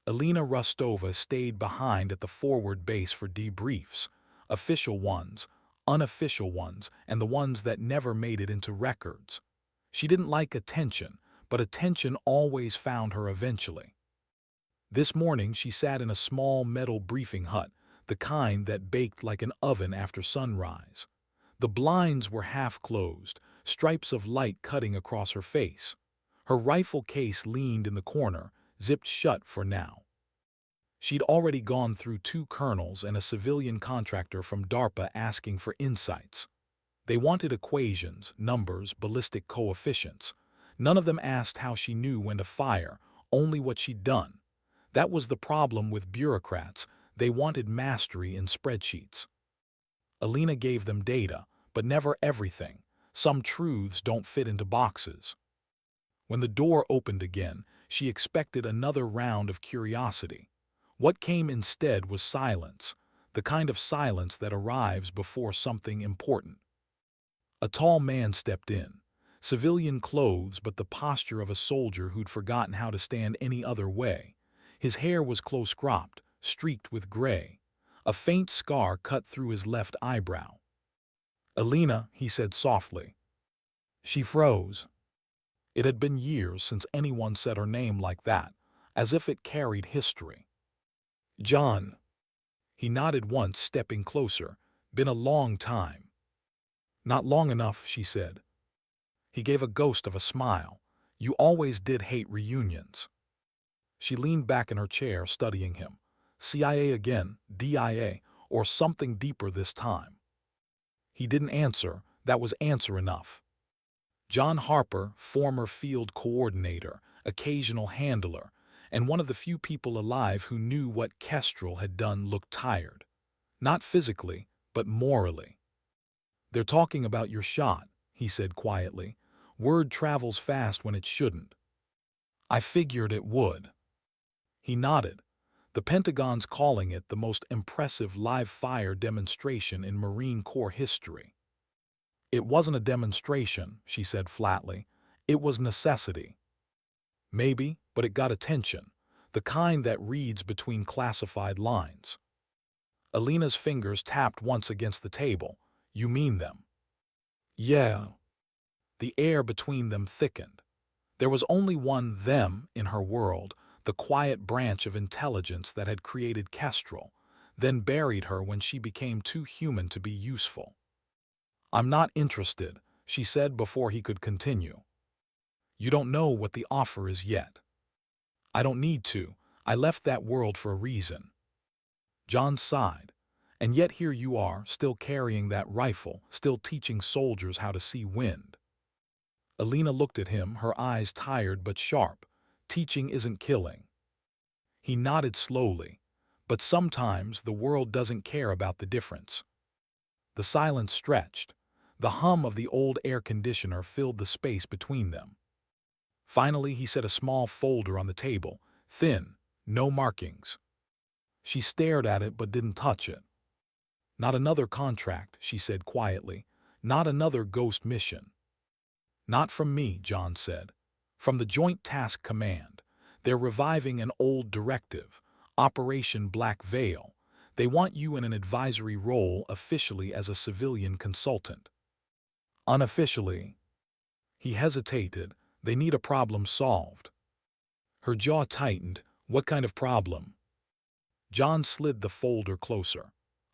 Elena Rostova stayed behind at the forward base for debriefs, official ones, unofficial ones, and the ones that never made it into records. She didn't like attention, but attention always found her eventually. This morning she sat in a small metal briefing hut, the kind that baked like an oven after sunrise. The blinds were half closed, stripes of light cutting across her face. Her rifle case leaned in the corner, zipped shut for now. She'd already gone through 2 colonels and a civilian contractor from DARPA asking for insights. They wanted equations, numbers, ballistic coefficients. None of them asked how she knew when to fire, only what she'd done. That was the problem with bureaucrats. They wanted mastery in spreadsheets. Elena gave them data, but never everything. Some truths don't fit into boxes. When the door opened again, she expected another round of curiosity. What came instead was silence, the kind of silence that arrives before something important. A tall man stepped in, civilian clothes but the posture of a soldier who'd forgotten how to stand any other way. His hair was close-cropped, streaked with gray. A faint scar cut through his left eyebrow. "Elena," he said softly. She froze. It had been years since anyone said her name like that, as if it carried history. "John." He nodded once, stepping closer. "Been a long time." "Not long enough," she said. He gave a ghost of a smile. "You always did hate reunions." She leaned back in her chair, studying him. CIA again, DIA, or something deeper this time. He didn't answer. That was answer enough. John Harper, former field coordinator, occasional handler, and one of the few people alive who knew what Kestrel had done, looked tired. Not physically, but morally. "They're talking about your shot," he said quietly. "Word travels fast when it shouldn't." "I figured it would." He nodded. "The Pentagon's calling it the most impressive live-fire demonstration in Marine Corps history." "It wasn't a demonstration," she said flatly. "It was necessity." "Maybe, but it got attention. The kind that reads between classified lines." Elena's fingers tapped once against the table. "You mean them?" "Yeah." The air between them thickened. There was only one them in her world, the quiet branch of intelligence that had created Kestrel, then buried her when she became too human to be useful. "I'm not interested," she said before he could continue. "You don't know what the offer is yet." "I don't need to. I left that world for a reason." John sighed. "And yet here you are, still carrying that rifle, still teaching soldiers how to see wind." Alina looked at him, her eyes tired but sharp. Teaching isn't killing. He nodded slowly. But sometimes the world doesn't care about the difference. The silence stretched. The hum of the old air conditioner filled the space between them. Finally, he set a small folder on the table, thin, no markings. She stared at it but didn't touch it. Not another contract, she said quietly. Not another ghost mission. Not from me, John said. From the Joint Task Command. They're reviving an old directive, Operation Black Veil. They want you in an advisory role officially as a civilian consultant. Unofficially. He hesitated. They need a problem solved. Her jaw tightened. What kind of problem? John slid the folder closer.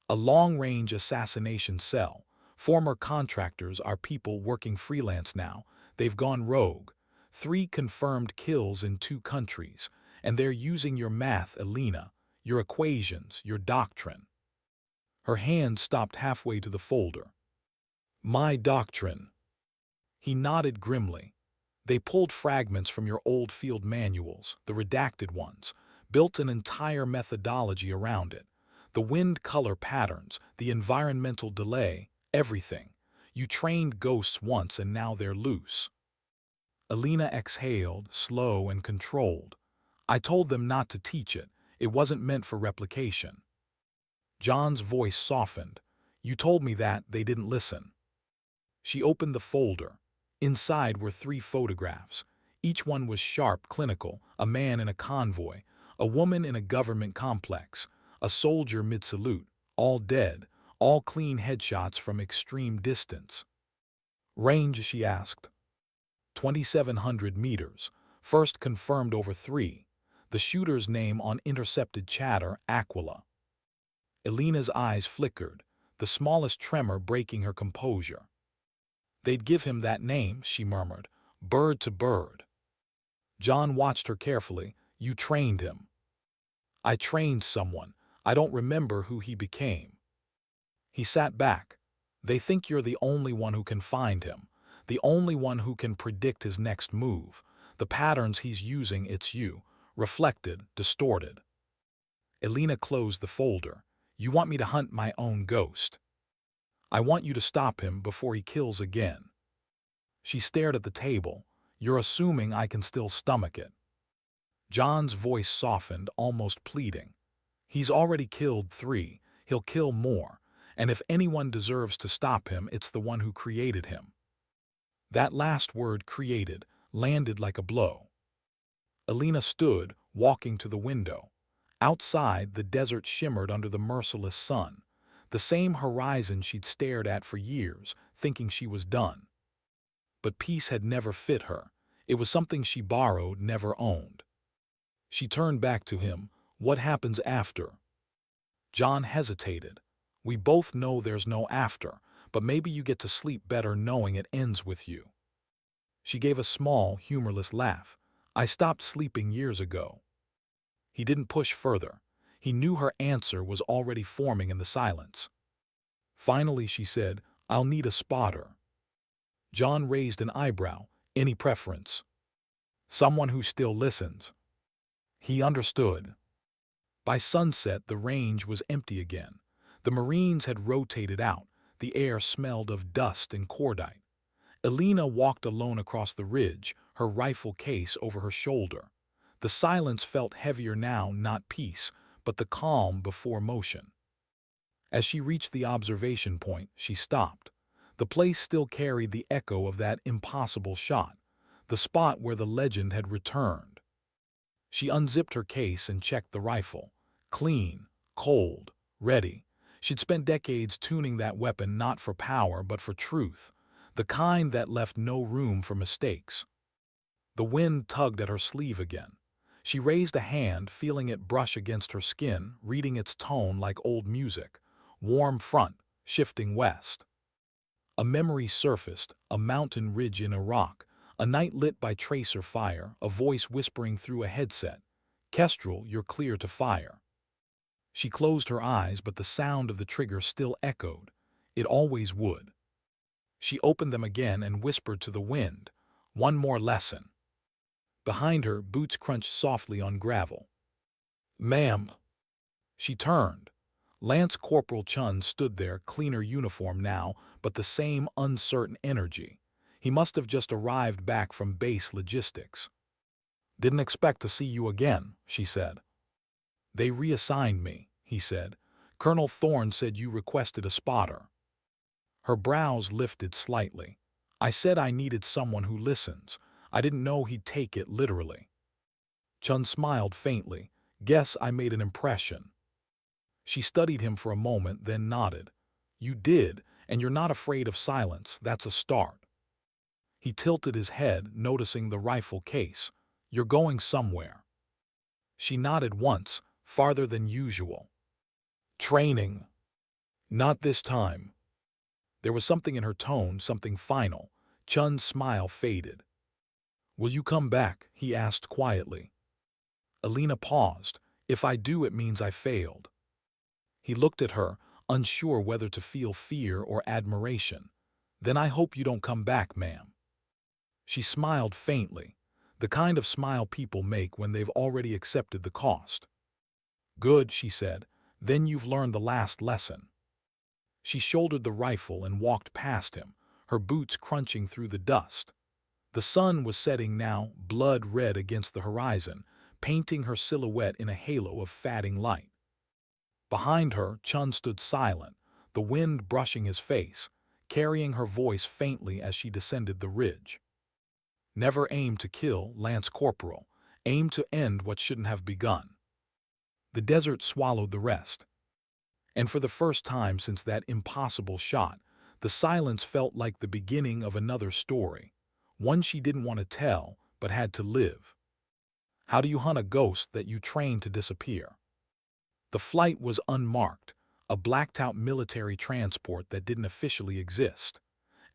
A long-range assassination cell. Former contractors are people working freelance now. They've gone rogue. 3 confirmed kills in 2 countries. And they're using your math, Alina, your equations, your doctrine. Her hand stopped halfway to the folder. My doctrine. He nodded grimly. They pulled fragments from your old field manuals, the redacted ones, built an entire methodology around it. The wind color patterns, the environmental delay, everything. You trained ghosts once and now they're loose. Alina exhaled, slow and controlled. I told them not to teach it. It wasn't meant for replication. John's voice softened. You told me that, they didn't listen. She opened the folder. Inside were 3 photographs. Each one was sharp, clinical, a man in a convoy, a woman in a government complex, a soldier mid-salute, all dead, all clean headshots from extreme distance. Range, she asked. 2,700 meters, first confirmed over 3. The shooter's name on intercepted chatter, Aquila. Alina's eyes flickered, the smallest tremor breaking her composure. They'd give him that name, she murmured, bird to bird. John watched her carefully. You trained him. I trained someone. I don't remember who he became. He sat back. They think you're the only one who can find him, the only one who can predict his next move. The patterns he's using, it's you, reflected, distorted. Alina closed the folder. You want me to hunt my own ghost. I want you to stop him before he kills again. She stared at the table. You're assuming I can still stomach it. John's voice softened, almost pleading. He's already killed 3. He'll kill more. And if anyone deserves to stop him, it's the one who created him. That last word, created, landed like a blow. Alina stood, walking to the window. Outside, the desert shimmered under the merciless sun. The same horizon she'd stared at for years, thinking she was done. But peace had never fit her. It was something she borrowed, never owned. She turned back to him. What happens after? John hesitated. We both know there's no after, but maybe you get to sleep better knowing it ends with you. She gave a small, humorless laugh. I stopped sleeping years ago. He didn't push further. He knew her answer was already forming in the silence. Finally, she said, I'll need a spotter. John raised an eyebrow. Any preference? Someone who still listens. He understood. By sunset, the range was empty again. The Marines had rotated out. The air smelled of dust and cordite. Alina walked alone across the ridge, her rifle case over her shoulder. The silence felt heavier now, not peace, but the calm before motion. As she reached the observation point, she stopped. The place still carried the echo of that impossible shot, the spot where the legend had returned. She unzipped her case and checked the rifle. Clean, cold, ready. She'd spent decades tuning that weapon not for power but for truth, the kind that left no room for mistakes. The wind tugged at her sleeve again. She raised a hand, feeling it brush against her skin, reading its tone like old music. Warm front, shifting west. A memory surfaced, a mountain ridge in Iraq, a night lit by tracer fire, a voice whispering through a headset. Kestrel, you're clear to fire. She closed her eyes, but the sound of the trigger still echoed. It always would. She opened them again and whispered to the wind. One more lesson. Behind her, boots crunched softly on gravel. Ma'am. She turned. Lance Corporal Chun stood there, cleaner uniform now, but the same uncertain energy. He must have just arrived back from base logistics. Didn't expect to see you again, she said. They reassigned me, he said. Colonel Thorne said you requested a spotter. Her brows lifted slightly. I said I needed someone who listens. I didn't know he'd take it literally. Chun smiled faintly. Guess I made an impression. She studied him for a moment, then nodded. You did, and you're not afraid of silence. That's a start. He tilted his head, noticing the rifle case. You're going somewhere. She nodded once, farther than usual. Training. Not this time. There was something in her tone, something final. Chun's smile faded. Will you come back? He asked quietly. Alina paused. If I do, it means I failed. He looked at her, unsure whether to feel fear or admiration. Then I hope you don't come back, ma'am. She smiled faintly, the kind of smile people make when they've already accepted the cost. Good, she said. Then you've learned the last lesson. She shouldered the rifle and walked past him, her boots crunching through the dust. The sun was setting now, blood red against the horizon, painting her silhouette in a halo of fading light. Behind her, Chun stood silent, the wind brushing his face, carrying her voice faintly as she descended the ridge. Never aim to kill, Lance Corporal. Aim to end what shouldn't have begun. The desert swallowed the rest. And for the first time since that impossible shot, the silence felt like the beginning of another story, one she didn't want to tell, but had to live. How do you hunt a ghost that you trained to disappear? The flight was unmarked, a blacked-out military transport that didn't officially exist.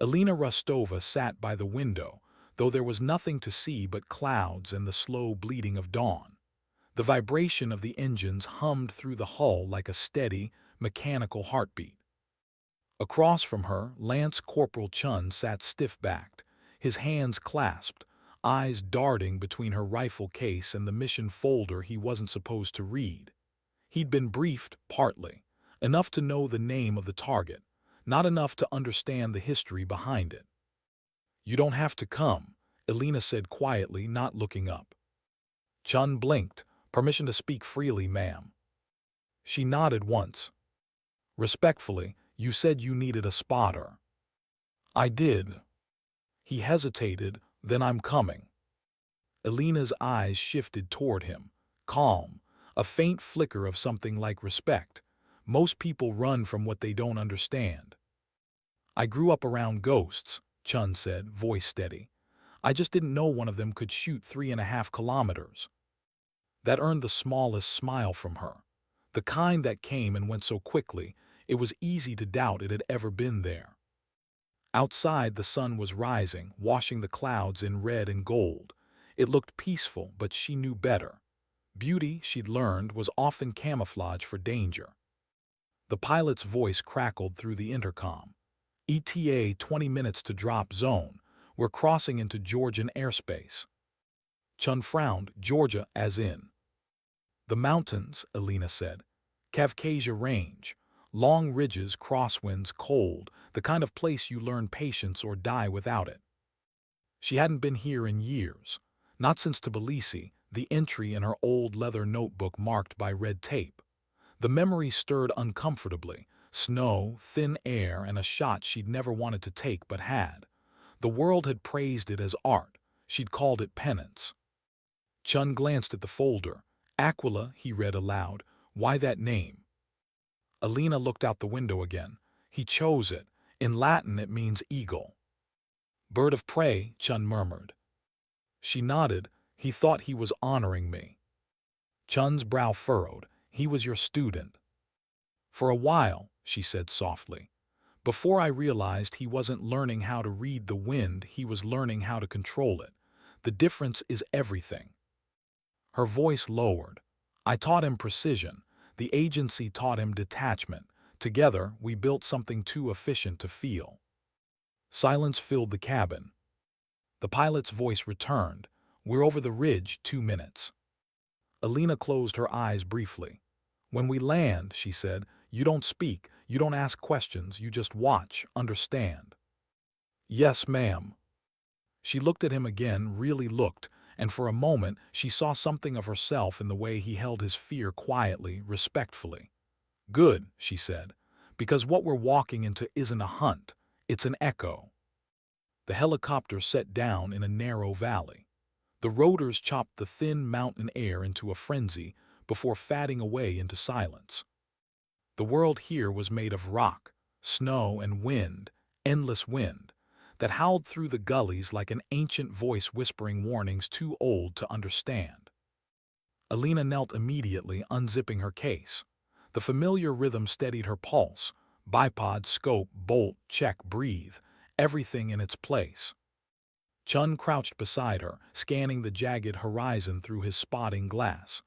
Alina Rostova sat by the window, though there was nothing to see but clouds and the slow bleeding of dawn. The vibration of the engines hummed through the hull like a steady, mechanical heartbeat. Across from her, Lance Corporal Chun sat stiff-backed, his hands clasped, eyes darting between her rifle case and the mission folder he wasn't supposed to read. He'd been briefed, partly, enough to know the name of the target, not enough to understand the history behind it. You don't have to come, Alina said quietly, not looking up. Chun blinked. Permission to speak freely, ma'am. She nodded once. Respectfully, you said you needed a spotter. I did. He hesitated, then I'm coming. Alina's eyes shifted toward him, calm, a faint flicker of something like respect. Most people run from what they don't understand. I grew up around ghosts, Chun said, voice steady. I just didn't know one of them could shoot 3.5 kilometers. That earned the smallest smile from her. The kind that came and went so quickly, it was easy to doubt it had ever been there. Outside, the sun was rising, washing the clouds in red and gold. It looked peaceful, but she knew better. Beauty, she'd learned, was often camouflage for danger. The pilot's voice crackled through the intercom. ETA 20 minutes to drop zone. We're crossing into Georgian airspace. Chun frowned. Georgia, as in? The mountains, Alina said. Caucasia Range. Long ridges, crosswinds, cold, the kind of place you learn patience or die without it. She hadn't been here in years. Not since Tbilisi, the entry in her old leather notebook marked by red tape. The memory stirred uncomfortably. Snow, thin air, and a shot she'd never wanted to take but had. The world had praised it as art. She'd called it penance. Chun glanced at the folder. Aquila, he read aloud. Why that name? Alina looked out the window again. He chose it. In Latin, it means eagle. Bird of prey, Chun murmured. She nodded. He thought he was honoring me. Chun's brow furrowed. He was your student. For a while, she said softly. Before I realized he wasn't learning how to read the wind, he was learning how to control it. The difference is everything. Her voice lowered. I taught him precision. The agency taught him detachment. Together, we built something too efficient to feel. Silence filled the cabin. The pilot's voice returned. "We're over the ridge, 2 minutes." Alina closed her eyes briefly. "When we land," she said, "you don't speak, you don't ask questions, you just watch, understand?" "Yes, ma'am." She looked at him again, really looked, and for a moment she saw something of herself in the way he held his fear quietly, respectfully. "Good," she said, "because what we're walking into isn't a hunt, it's an echo." The helicopter set down in a narrow valley. The rotors chopped the thin mountain air into a frenzy before fading away into silence. The world here was made of rock, snow, and wind, endless wind, that howled through the gullies like an ancient voice whispering warnings too old to understand. Alina knelt immediately, unzipping her case. The familiar rhythm steadied her pulse. Bipod, scope, bolt, check, breathe, everything in its place. Chun crouched beside her, scanning the jagged horizon through his spotting glass.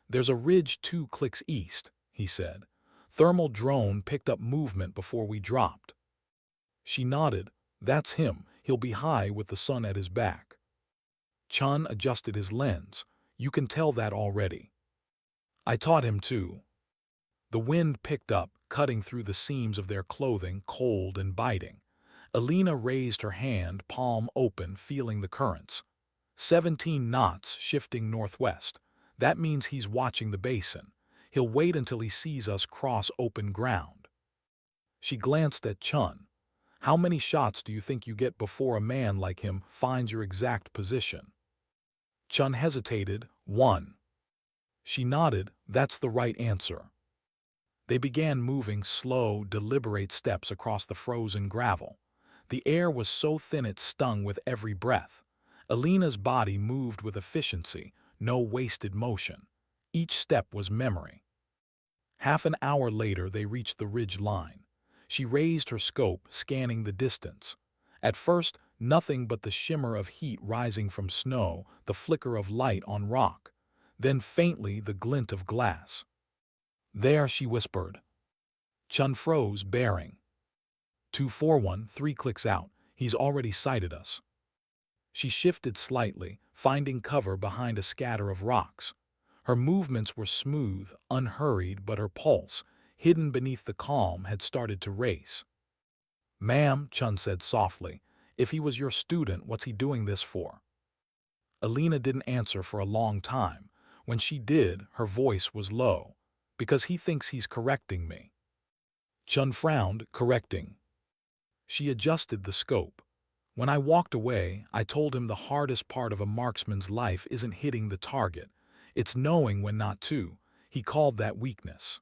"There's a ridge 2 clicks east," he said. "Thermal drone picked up movement before we dropped." She nodded. "That's him. He'll be high with the sun at his back." Chun adjusted his lens. "You can tell that already." "I taught him to." The wind picked up, cutting through the seams of their clothing, cold and biting. Alina raised her hand, palm open, feeling the currents. 17 knots, shifting northwest. That means he's watching the basin. He'll wait until he sees us cross open ground. She glanced at Chun. "How many shots do you think you get before a man like him finds your exact position?" Chun hesitated. "1." She nodded. "That's the right answer." They began moving slow, deliberate steps across the frozen gravel. The air was so thin it stung with every breath. Alina's body moved with efficiency, no wasted motion. Each step was memory. Half an hour later they reached the ridge line. She raised her scope, scanning the distance. At first, nothing but the shimmer of heat rising from snow, the flicker of light on rock. Then faintly the glint of glass. "There," she whispered. Chun froze, bearing. 241, 3 clicks out. He's already sighted us. She shifted slightly, finding cover behind a scatter of rocks. Her movements were smooth, unhurried, but her pulse, hidden beneath the calm, had started to race. "Ma'am," Chun said softly, "if he was your student, what's he doing this for?" Alina didn't answer for a long time. When she did, her voice was low. "Because he thinks he's correcting me." Chun frowned. "Correcting?" She adjusted the scope. "When I walked away, I told him the hardest part of a marksman's life isn't hitting the target. It's knowing when not to. He called that weakness."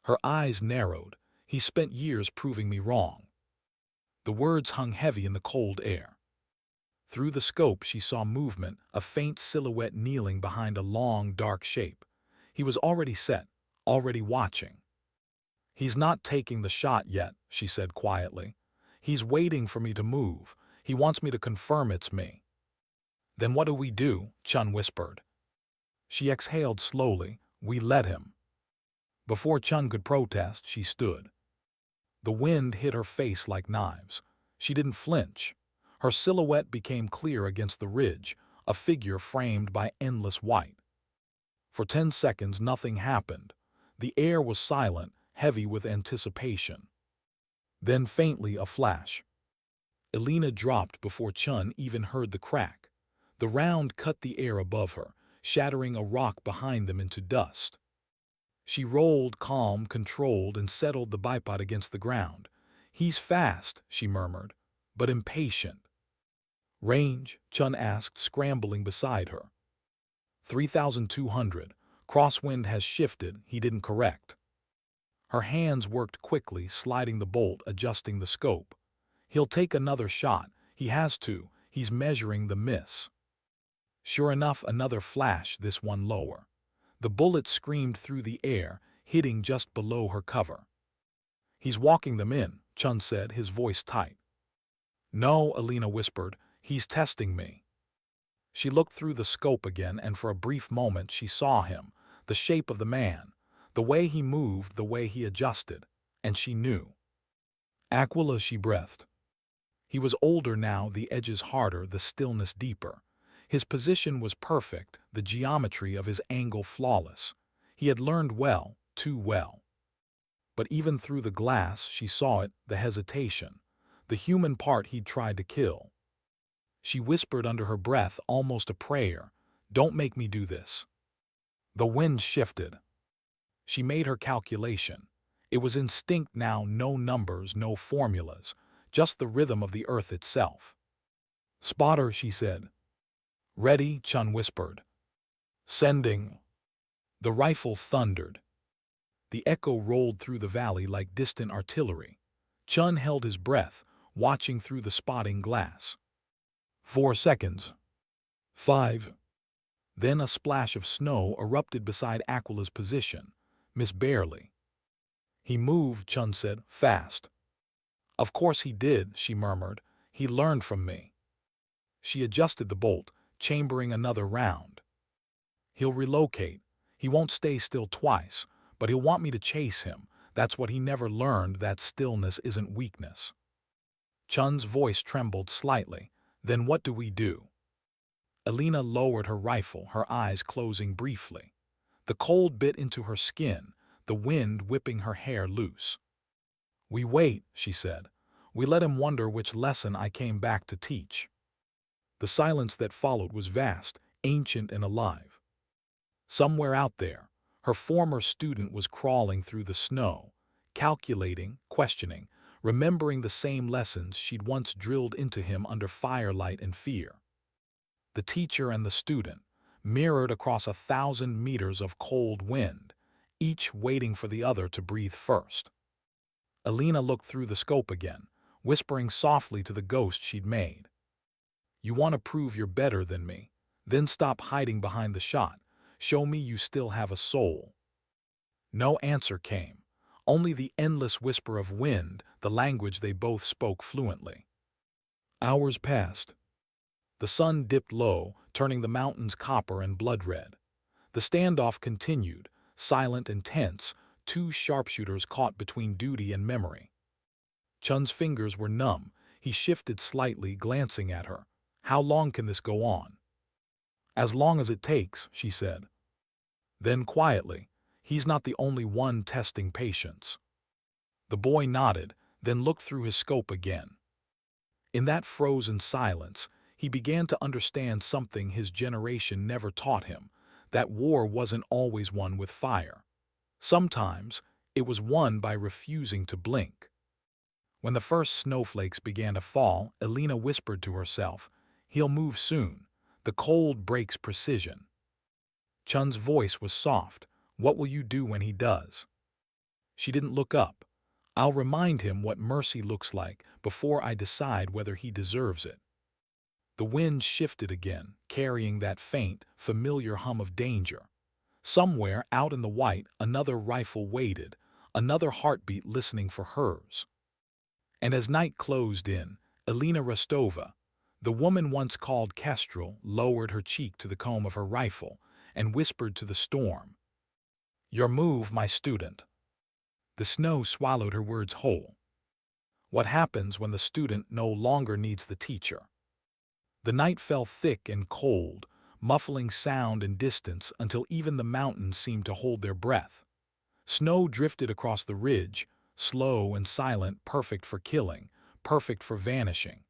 Her eyes narrowed. "He spent years proving me wrong." The words hung heavy in the cold air. Through the scope she saw movement, a faint silhouette kneeling behind a long, dark shape. He was already set, already watching. "He's not taking the shot yet," she said quietly. "He's waiting for me to move. He wants me to confirm it's me." "Then what do we do?" Chun whispered. She exhaled slowly. "We let him." Before Chun could protest, she stood. The wind hit her face like knives. She didn't flinch. Her silhouette became clear against the ridge, a figure framed by endless white. For 10 seconds nothing happened. The air was silent, heavy with anticipation. Then faintly a flash. Alina dropped before Chun even heard the crack. The round cut the air above her, shattering a rock behind them into dust. She rolled, calm, controlled, and settled the bipod against the ground. "He's fast," she murmured, "but impatient." "Range?" Chun asked, scrambling beside her. 3,200. Crosswind has shifted, he didn't correct. Her hands worked quickly, sliding the bolt, adjusting the scope. "He'll take another shot. He has to. He's measuring the miss." Sure enough, another flash, this one lower. The bullet screamed through the air, hitting just below her cover. "He's walking them in," Chun said, his voice tight. "No," Alina whispered, "he's testing me." She looked through the scope again, and for a brief moment she saw him, the shape of the man, the way he moved, the way he adjusted, and she knew. "Aquila," she breathed. He was older now, the edges harder, the stillness deeper. His position was perfect, the geometry of his angle flawless. He had learned well, too well. But even through the glass she saw it, the hesitation, the human part he'd tried to kill. She whispered under her breath, almost a prayer, "Don't make me do this." The wind shifted. She made her calculation. It was instinct now, no numbers, no formulas, just the rhythm of the earth itself. "Spotter," she said. "Ready," Chun whispered. "Sending." The rifle thundered. The echo rolled through the valley like distant artillery. Chun held his breath, watching through the spotting glass. 4 seconds. 5. Then a splash of snow erupted beside Aquila's position. "Miss barely." "He moved," Chun said, "fast." "Of course he did," she murmured. "He learned from me." She adjusted the bolt, chambering another round. "He'll relocate. He won't stay still twice, but he'll want me to chase him. That's what he never learned, that stillness isn't weakness." Chun's voice trembled slightly. "Then what do we do?" Alina lowered her rifle, her eyes closing briefly. The cold bit into her skin, the wind whipping her hair loose. "We wait," she said. "We let him wonder which lesson I came back to teach." The silence that followed was vast, ancient and alive. Somewhere out there, her former student was crawling through the snow, calculating, questioning, remembering the same lessons she'd once drilled into him under firelight and fear. The teacher and the student, mirrored across 1,000 meters of cold wind, each waiting for the other to breathe first. Alina looked through the scope again, whispering softly to the ghost she'd made. "You want to prove you're better than me? Then stop hiding behind the shot. Show me you still have a soul." No answer came, only the endless whisper of wind, the language they both spoke fluently. Hours passed. The sun dipped low, turning the mountains copper and blood-red. The standoff continued, silent and tense, two sharpshooters caught between duty and memory. Chun's fingers were numb. He shifted slightly, glancing at her. "How long can this go on?" "As long as it takes," she said. Then quietly, "He's not the only one testing patience." The boy nodded, then looked through his scope again. In that frozen silence, he began to understand something his generation never taught him, that war wasn't always won with fire. Sometimes, it was won by refusing to blink. When the first snowflakes began to fall, Alina whispered to herself, "He'll move soon. The cold breaks precision." Chun's voice was soft. "What will you do when he does?" She didn't look up. "I'll remind him what mercy looks like before I decide whether he deserves it." The wind shifted again, carrying that faint, familiar hum of danger. Somewhere out in the white, another rifle waited, another heartbeat listening for hers. And as night closed in, Alina Rostova, the woman once called Kestrel, lowered her cheek to the comb of her rifle and whispered to the storm, "Your move, my student." The snow swallowed her words whole. What happens when the student no longer needs the teacher? The night fell thick and cold, muffling sound and distance until even the mountains seemed to hold their breath. Snow drifted across the ridge, slow and silent, perfect for killing, perfect for vanishing.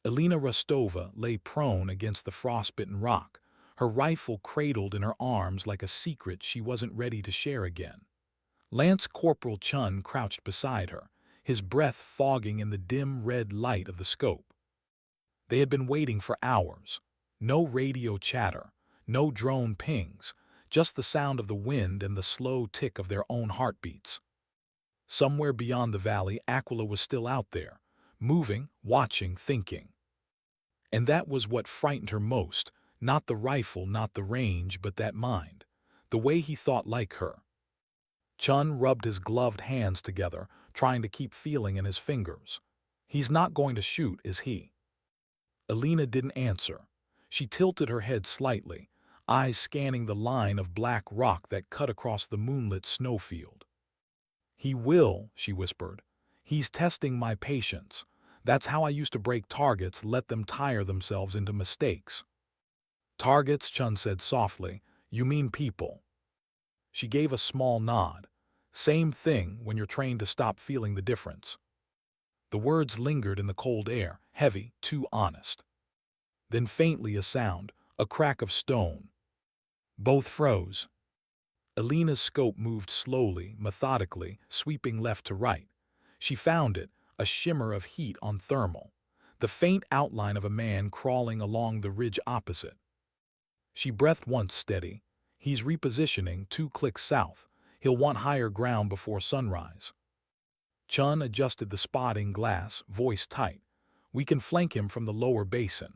Alina Rostova lay prone against the frostbitten rock, her rifle cradled in her arms like a secret she wasn't ready to share again. Lance Corporal Chun crouched beside her, his breath fogging in the dim red light of the scope. They had been waiting for hours. No radio chatter, no drone pings, just the sound of the wind and the slow tick of their own heartbeats. Somewhere beyond the valley, Aquila was still out there, moving, watching, thinking. And that was what frightened her most, not the rifle, not the range, but that mind, the way he thought like her. Chun rubbed his gloved hands together, trying to keep feeling in his fingers. "He's not going to shoot, is he?" Alina didn't answer. She tilted her head slightly, eyes scanning the line of black rock that cut across the moonlit snowfield. "He will," she whispered. "He's testing my patience. That's how I used to break targets, let them tire themselves into mistakes. Targets, Chun said softly. You mean people. She gave a small nod. Same thing when you're trained to stop feeling the difference. The words lingered in the cold air, heavy, too honest. Then faintly a sound, a crack of stone. Both froze. Alina's scope moved slowly, methodically, sweeping left to right. She found it, a shimmer of heat on thermal, the faint outline of a man crawling along the ridge opposite. She breathed once steady. He's repositioning 2 clicks south. He'll want higher ground before sunrise. Chun adjusted the spotting glass, voice tight. We can flank him from the lower basin.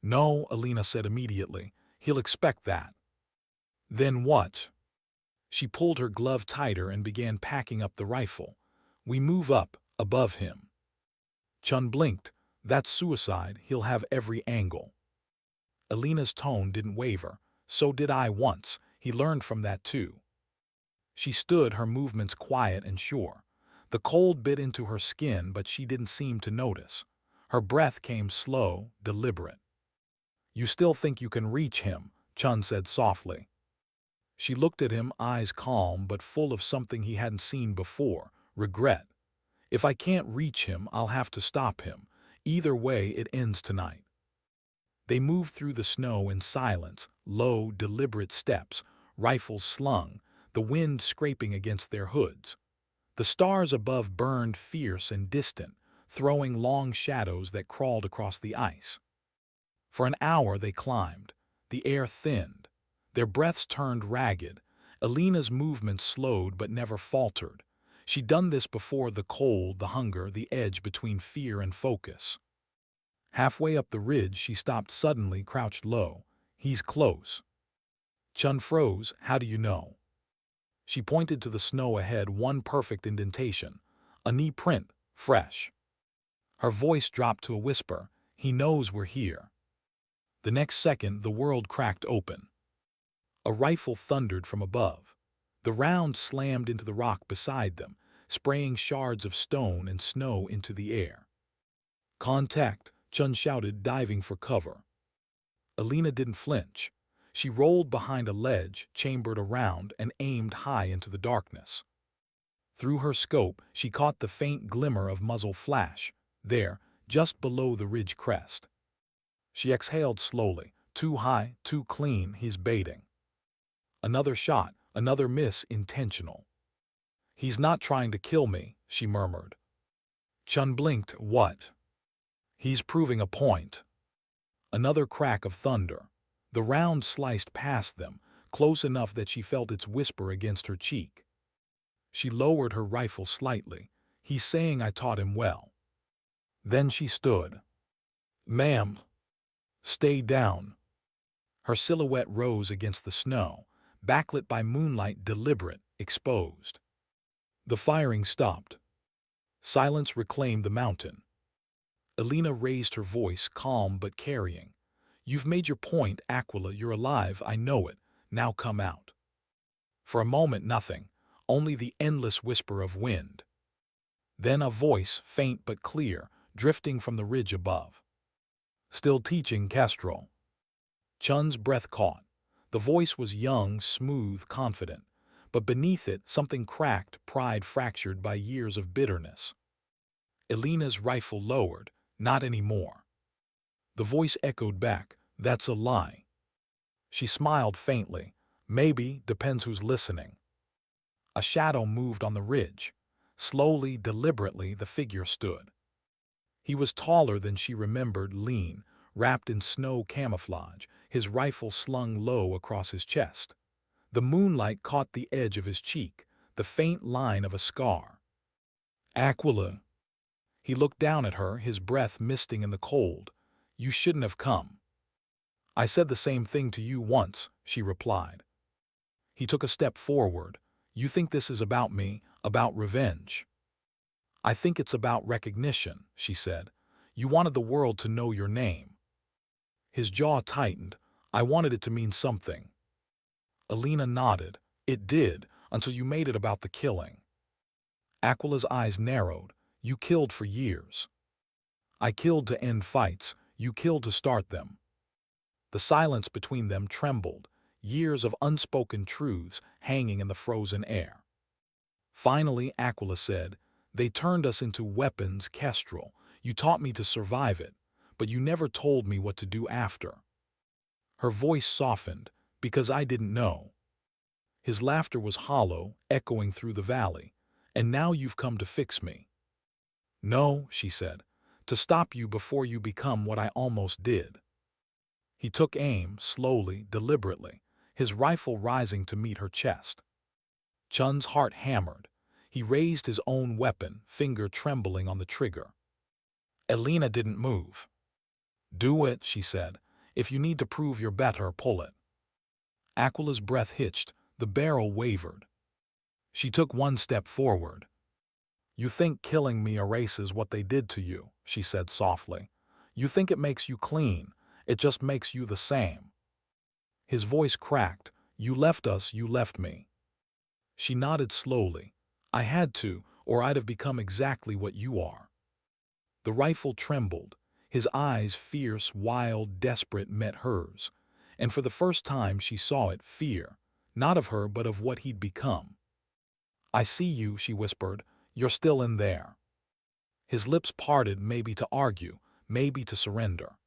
No, Alina said immediately. He'll expect that. Then what? She pulled her glove tighter and began packing up the rifle. We move up, above him. Chun blinked. That's suicide. He'll have every angle. Alina's tone didn't waver. So did I once. He learned from that too. She stood, her movements quiet and sure. The cold bit into her skin, but she didn't seem to notice. Her breath came slow, deliberate. You still think you can reach him, Chun said softly. She looked at him, eyes calm but full of something he hadn't seen before, regret. If I can't reach him, I'll have to stop him. Either way, it ends tonight. They moved through the snow in silence, low, deliberate steps, rifles slung, the wind scraping against their hoods. The stars above burned fierce and distant, throwing long shadows that crawled across the ice. For an hour they climbed. The air thinned. Their breaths turned ragged. Alina's movements slowed but never faltered. She'd done this before: the cold, the hunger, the edge between fear and focus. Halfway up the ridge, she stopped suddenly, crouched low. He's close. Chun froze. How do you know? She pointed to the snow ahead, one perfect indentation. A knee print, fresh. Her voice dropped to a whisper. He knows we're here. The next second, the world cracked open. A rifle thundered from above. The round slammed into the rock beside them, spraying shards of stone and snow into the air. Contact, Chun shouted, diving for cover. Alina didn't flinch. She rolled behind a ledge, chambered around, and aimed high into the darkness. Through her scope, she caught the faint glimmer of muzzle flash, there, just below the ridge crest. She exhaled slowly. Too high, too clean, he's baiting. Another shot, another miss, intentional. He's not trying to kill me, she murmured. Chun blinked. What? He's proving a point. Another crack of thunder. The round sliced past them, close enough that she felt its whisper against her cheek. She lowered her rifle slightly. He's saying I taught him well. Then she stood. Ma'am. Stay down. Her silhouette rose against the snow, backlit by moonlight, deliberate, exposed. The firing stopped. Silence reclaimed the mountain. Alina raised her voice, calm but carrying. You've made your point, Aquila. You're alive, I know it. Now come out. For a moment, nothing, only the endless whisper of wind. Then a voice, faint but clear, drifting from the ridge above. Still teaching, Kestrel? Chun's breath caught. The voice was young, smooth, confident, but beneath it something cracked, pride fractured by years of bitterness. Alina's rifle lowered. Not anymore. The voice echoed back. That's a lie. She smiled faintly. Maybe, depends who's listening. A shadow moved on the ridge. Slowly, deliberately, the figure stood. He was taller than she remembered, lean, wrapped in snow camouflage, his rifle slung low across his chest. The moonlight caught the edge of his cheek, the faint line of a scar. Aquila. He looked down at her, his breath misting in the cold. You shouldn't have come. I said the same thing to you once, she replied. He took a step forward. You think this is about me, about revenge? I think it's about recognition, she said. You wanted the world to know your name. His jaw tightened. I wanted it to mean something. Alina nodded. It did, until you made it about the killing. Aquila's eyes narrowed. You killed for years. I killed to end fights, you killed to start them. The silence between them trembled, years of unspoken truths hanging in the frozen air. Finally, Aquila said, "They turned us into weapons, Kestrel. You taught me to survive it, but you never told me what to do after." Her voice softened, "Because I didn't know." His laughter was hollow, echoing through the valley. "And now you've come to fix me." "No," she said, "to stop you before you become what I almost did." He took aim, slowly, deliberately, his rifle rising to meet her chest. Chun's heart hammered. He raised his own weapon, finger trembling on the trigger. Elena didn't move. "Do it," she said. "If you need to prove you're better, pull it." Aquila's breath hitched, the barrel wavered. She took one step forward. "You think killing me erases what they did to you," she said softly. "You think it makes you clean. It just makes you the same." His voice cracked. "You left us, you left me." She nodded slowly. "I had to, or I'd have become exactly what you are." The rifle trembled. His eyes, fierce, wild, desperate, met hers. And for the first time she saw it, fear. Not of her, but of what he'd become. "I see you," she whispered. "You're still in there." His lips parted, maybe to argue, maybe to surrender.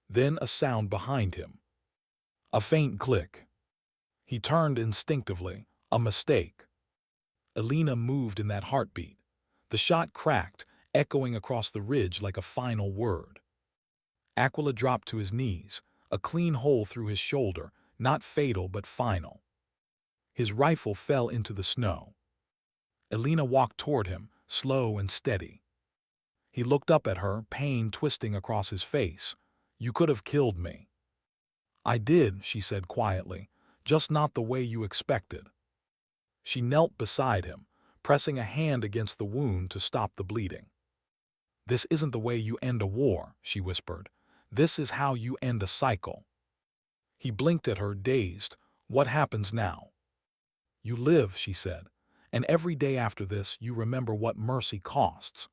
Then a sound behind him. A faint click. He turned instinctively. A mistake. Elena moved in that heartbeat. The shot cracked, echoing across the ridge like a final word. Aquila dropped to his knees, a clean hole through his shoulder, not fatal but final. His rifle fell into the snow. Elena walked toward him, slow and steady. He looked up at her, pain twisting across his face. "You could have killed me." "I did," she said quietly, "just not the way you expected." She knelt beside him, pressing a hand against the wound to stop the bleeding. "This isn't the way you end a war," she whispered. "This is how you end a cycle." He blinked at her, dazed. "What happens now?" "You live," she said, "and every day after this you remember what mercy costs."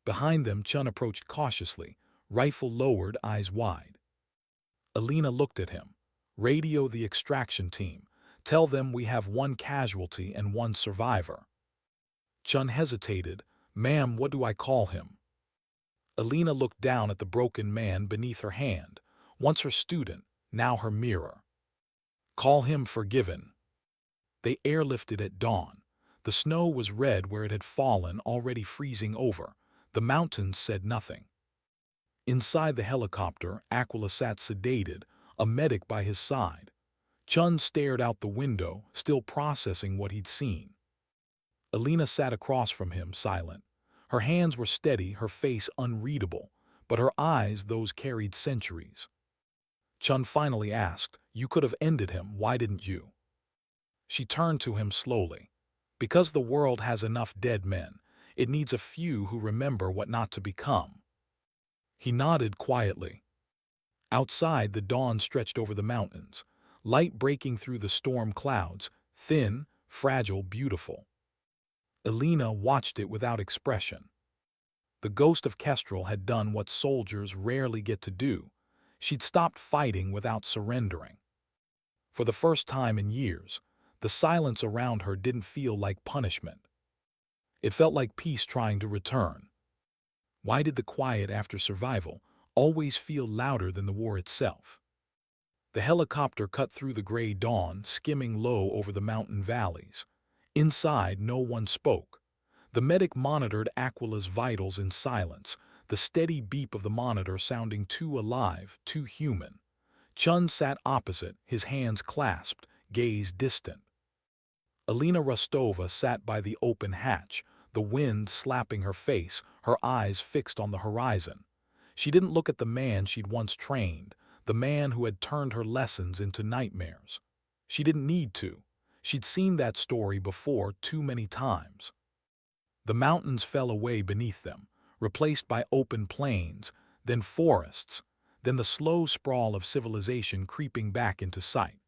Behind them, Chun approached cautiously, rifle lowered, eyes wide. Elena looked at him. "Radio the extraction team. Tell them we have one casualty and one survivor." Chun hesitated. "Ma'am, what do I call him?" Elena looked down at the broken man beneath her hand, once her student, now her mirror. "Call him Forgiven." They airlifted at dawn. The snow was red where it had fallen, already freezing over. The mountains said nothing. Inside the helicopter, Aquila sat sedated, a medic by his side. Chun stared out the window, still processing what he'd seen. Elena sat across from him, silent. Her hands were steady, her face unreadable, but her eyes, those carried centuries. Chun finally asked, "You could have ended him, why didn't you?" She turned to him slowly. "Because the world has enough dead men. It needs a few who remember what not to become." He nodded quietly. Outside, the dawn stretched over the mountains, light breaking through the storm clouds, thin, fragile, beautiful. Elena watched it without expression. The ghost of Kestrel had done what soldiers rarely get to do. She'd stopped fighting without surrendering. For the first time in years, the silence around her didn't feel like punishment. It felt like peace trying to return. Why did the quiet after survival always feel louder than the war itself? The helicopter cut through the gray dawn, skimming low over the mountain valleys. Inside, no one spoke. The medic monitored Aquila's vitals in silence, the steady beep of the monitor sounding too alive, too human. Chun sat opposite, his hands clasped, gaze distant. Elena Rostova sat by the open hatch, the wind slapping her face, her eyes fixed on the horizon. She didn't look at the man she'd once trained, the man who had turned her lessons into nightmares. She didn't need to. She'd seen that story before too many times. The mountains fell away beneath them, replaced by open plains, then forests, then the slow sprawl of civilization creeping back into sight.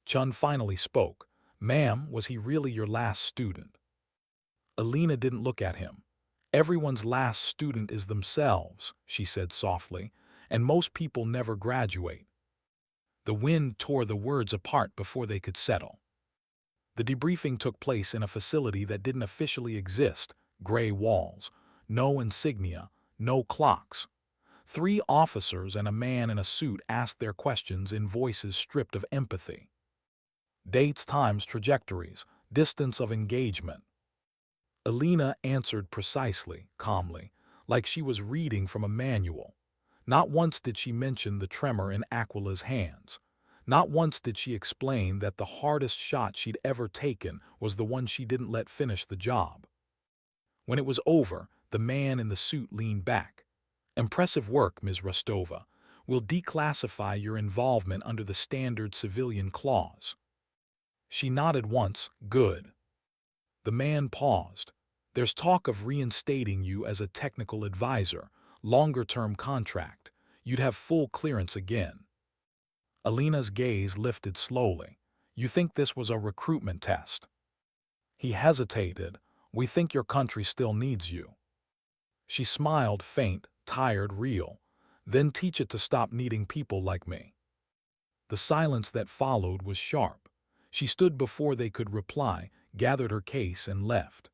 Chun finally spoke. "Ma'am, was he really your last student?" Elena didn't look at him. Everyone's last student is themselves, she said softly, and most people never graduate. The wind tore the words apart before they could settle. The debriefing took place in a facility that didn't officially exist: gray walls, no insignia, no clocks. 3 officers and a man in a suit asked their questions in voices stripped of empathy. Dates, times, trajectories, distance of engagement. Alina answered precisely, calmly, like she was reading from a manual. Not once did she mention the tremor in Aquila's hands. Not once did she explain that the hardest shot she'd ever taken was the one she didn't let finish the job. When it was over, the man in the suit leaned back. "Impressive work, Ms. Rostova. We'll declassify your involvement under the standard civilian clause." She nodded once. "Good." The man paused. "There's talk of reinstating you as a technical advisor, longer-term contract. You'd have full clearance again." Alina's gaze lifted slowly. "You think this was a recruitment test?" He hesitated. "We think your country still needs you." She smiled, faint, tired, real. "Then teach it to stop needing people like me." The silence that followed was sharp. She stood before they could reply, gathered her case, and left.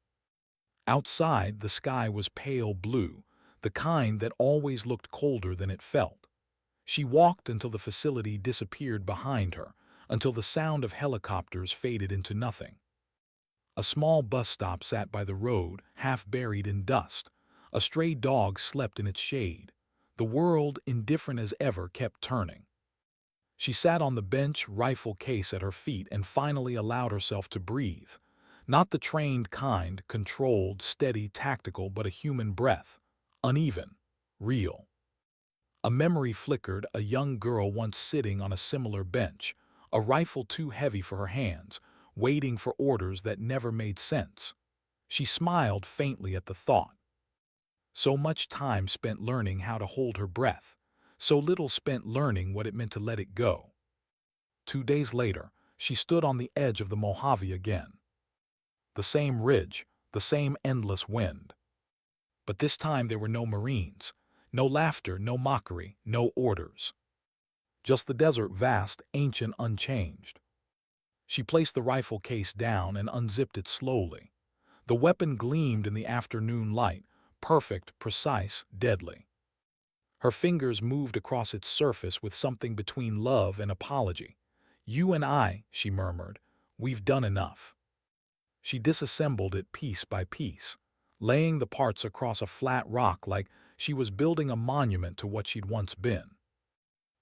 Outside, the sky was pale blue, the kind that always looked colder than it felt. She walked until the facility disappeared behind her, until the sound of helicopters faded into nothing. A small bus stop sat by the road, half buried in dust. A stray dog slept in its shade. The world, indifferent as ever, kept turning. She sat on the bench, rifle case at her feet, and finally allowed herself to breathe. Not the trained kind, controlled, steady, tactical, but a human breath. Uneven. Real. A memory flickered: a young girl once sitting on a similar bench, a rifle too heavy for her hands, waiting for orders that never made sense. She smiled faintly at the thought. So much time spent learning how to hold her breath, so little spent learning what it meant to let it go. 2 days later, she stood on the edge of the Mojave again. The same ridge, the same endless wind. But this time there were no Marines, no laughter, no mockery, no orders. Just the desert, vast, ancient, unchanged. She placed the rifle case down and unzipped it slowly. The weapon gleamed in the afternoon light, perfect, precise, deadly. Her fingers moved across its surface with something between love and apology. "You and I," she murmured, "we've done enough." She disassembled it piece by piece, laying the parts across a flat rock like she was building a monument to what she'd once been.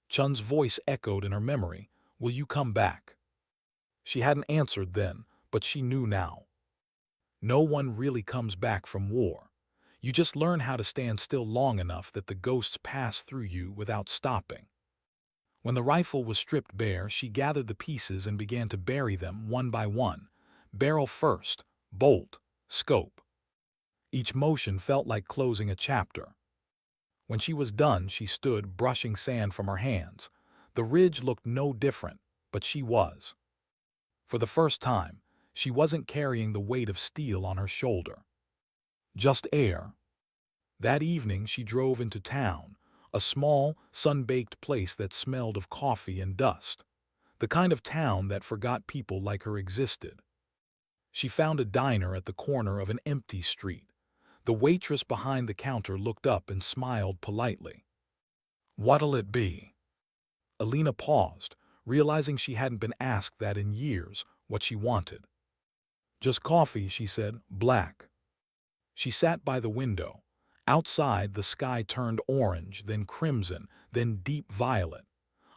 Chun's voice echoed in her memory, "Will you come back?" She hadn't answered then, but she knew now. No one really comes back from war. You just learn how to stand still long enough that the ghosts pass through you without stopping. When the rifle was stripped bare, she gathered the pieces and began to bury them one by one. Barrel first, bolt, scope. Each motion felt like closing a chapter. When she was done, she stood, brushing sand from her hands. The ridge looked no different, but she was. For the first time, she wasn't carrying the weight of steel on her shoulder. Just air. That evening she drove into town, a small, sun-baked place that smelled of coffee and dust. The kind of town that forgot people like her existed. She found a diner at the corner of an empty street. The waitress behind the counter looked up and smiled politely. "What'll it be?" Alina paused, realizing she hadn't been asked that in years, what she wanted. "Just coffee," she said, "black." She sat by the window. Outside, the sky turned orange, then crimson, then deep violet.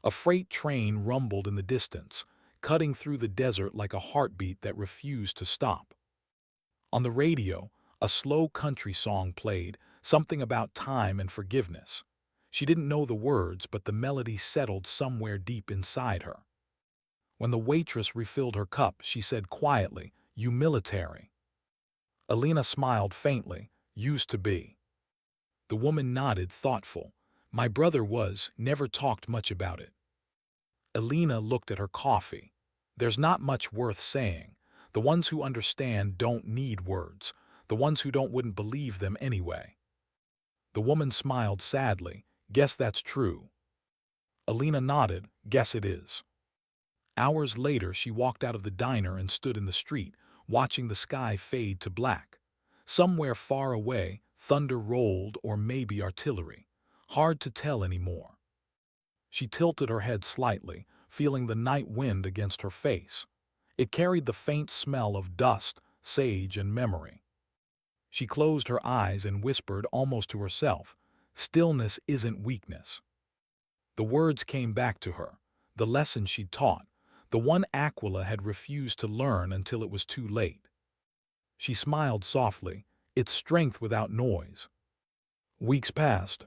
A freight train rumbled in the distance, cutting through the desert like a heartbeat that refused to stop. On the radio, a slow country song played, something about time and forgiveness. She didn't know the words, but the melody settled somewhere deep inside her. When the waitress refilled her cup, she said quietly, "You military?" Alina smiled faintly. "Used to be." The woman nodded, thoughtful. "My brother was, never talked much about it." Alina looked at her coffee. "There's not much worth saying. The ones who understand don't need words. the ones who wouldn't believe them anyway. The woman smiled sadly. Guess that's true. Alina nodded. Guess it is. Hours later, she walked out of the diner and stood in the street, watching the sky fade to black. Somewhere far away, thunder rolled, or maybe artillery. Hard to tell anymore. She tilted her head slightly, feeling the night wind against her face. It carried the faint smell of dust, sage, and memory. She closed her eyes and whispered almost to herself, "Stillness isn't weakness." The words came back to her, the lesson she'd taught, the one Aquila had refused to learn until it was too late. She smiled softly, it's strength without noise. Weeks passed.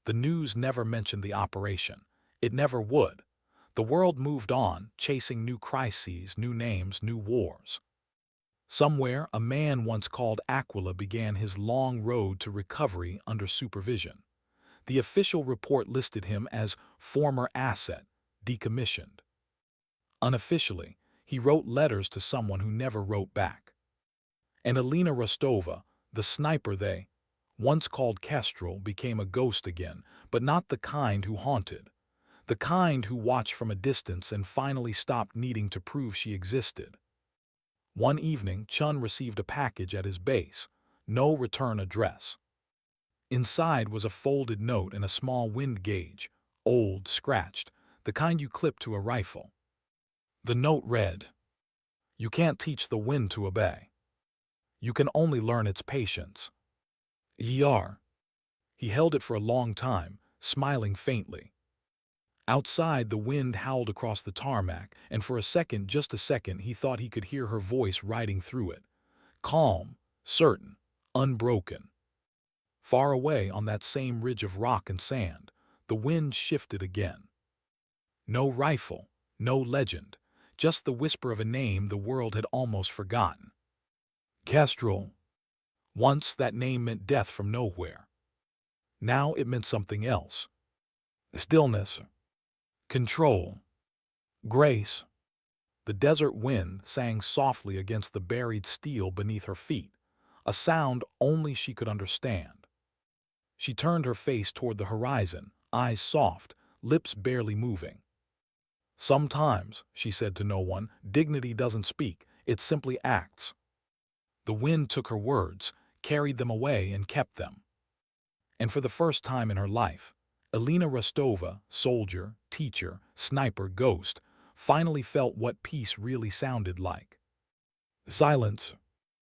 The news never mentioned the operation. It never would. The world moved on, chasing new crises, new names, new wars. Somewhere, a man once called Aquila began his long road to recovery under supervision. The official report listed him as former asset, decommissioned. Unofficially, he wrote letters to someone who never wrote back. And Alina Rostova, the sniper they once called Kestrel, became a ghost again, but not the kind who haunted. The kind who watched from a distance and finally stopped needing to prove she existed. One evening, Chun received a package at his base. No return address. Inside was a folded note and a small wind gauge, old, scratched, the kind you clip to a rifle. The note read, "You can't teach the wind to obey. You can only learn its patience. Yar." He held it for a long time, smiling faintly. Outside, the wind howled across the tarmac, and for a second, just a second, he thought he could hear her voice riding through it. Calm, certain, unbroken. Far away on that same ridge of rock and sand, the wind shifted again. No rifle, no legend, just the whisper of a name the world had almost forgotten. Kestrel. Once that name meant death from nowhere. Now it meant something else. Stillness. Control. Grace. The desert wind sang softly against the buried steel beneath her feet, a sound only she could understand. She turned her face toward the horizon, eyes soft, lips barely moving. Sometimes, she said to no one, dignity doesn't speak, it simply acts. The wind took her words, carried them away, and kept them. And for the first time in her life, Alina Rostova, soldier, teacher, sniper, ghost, finally felt what peace really sounded like. Silence.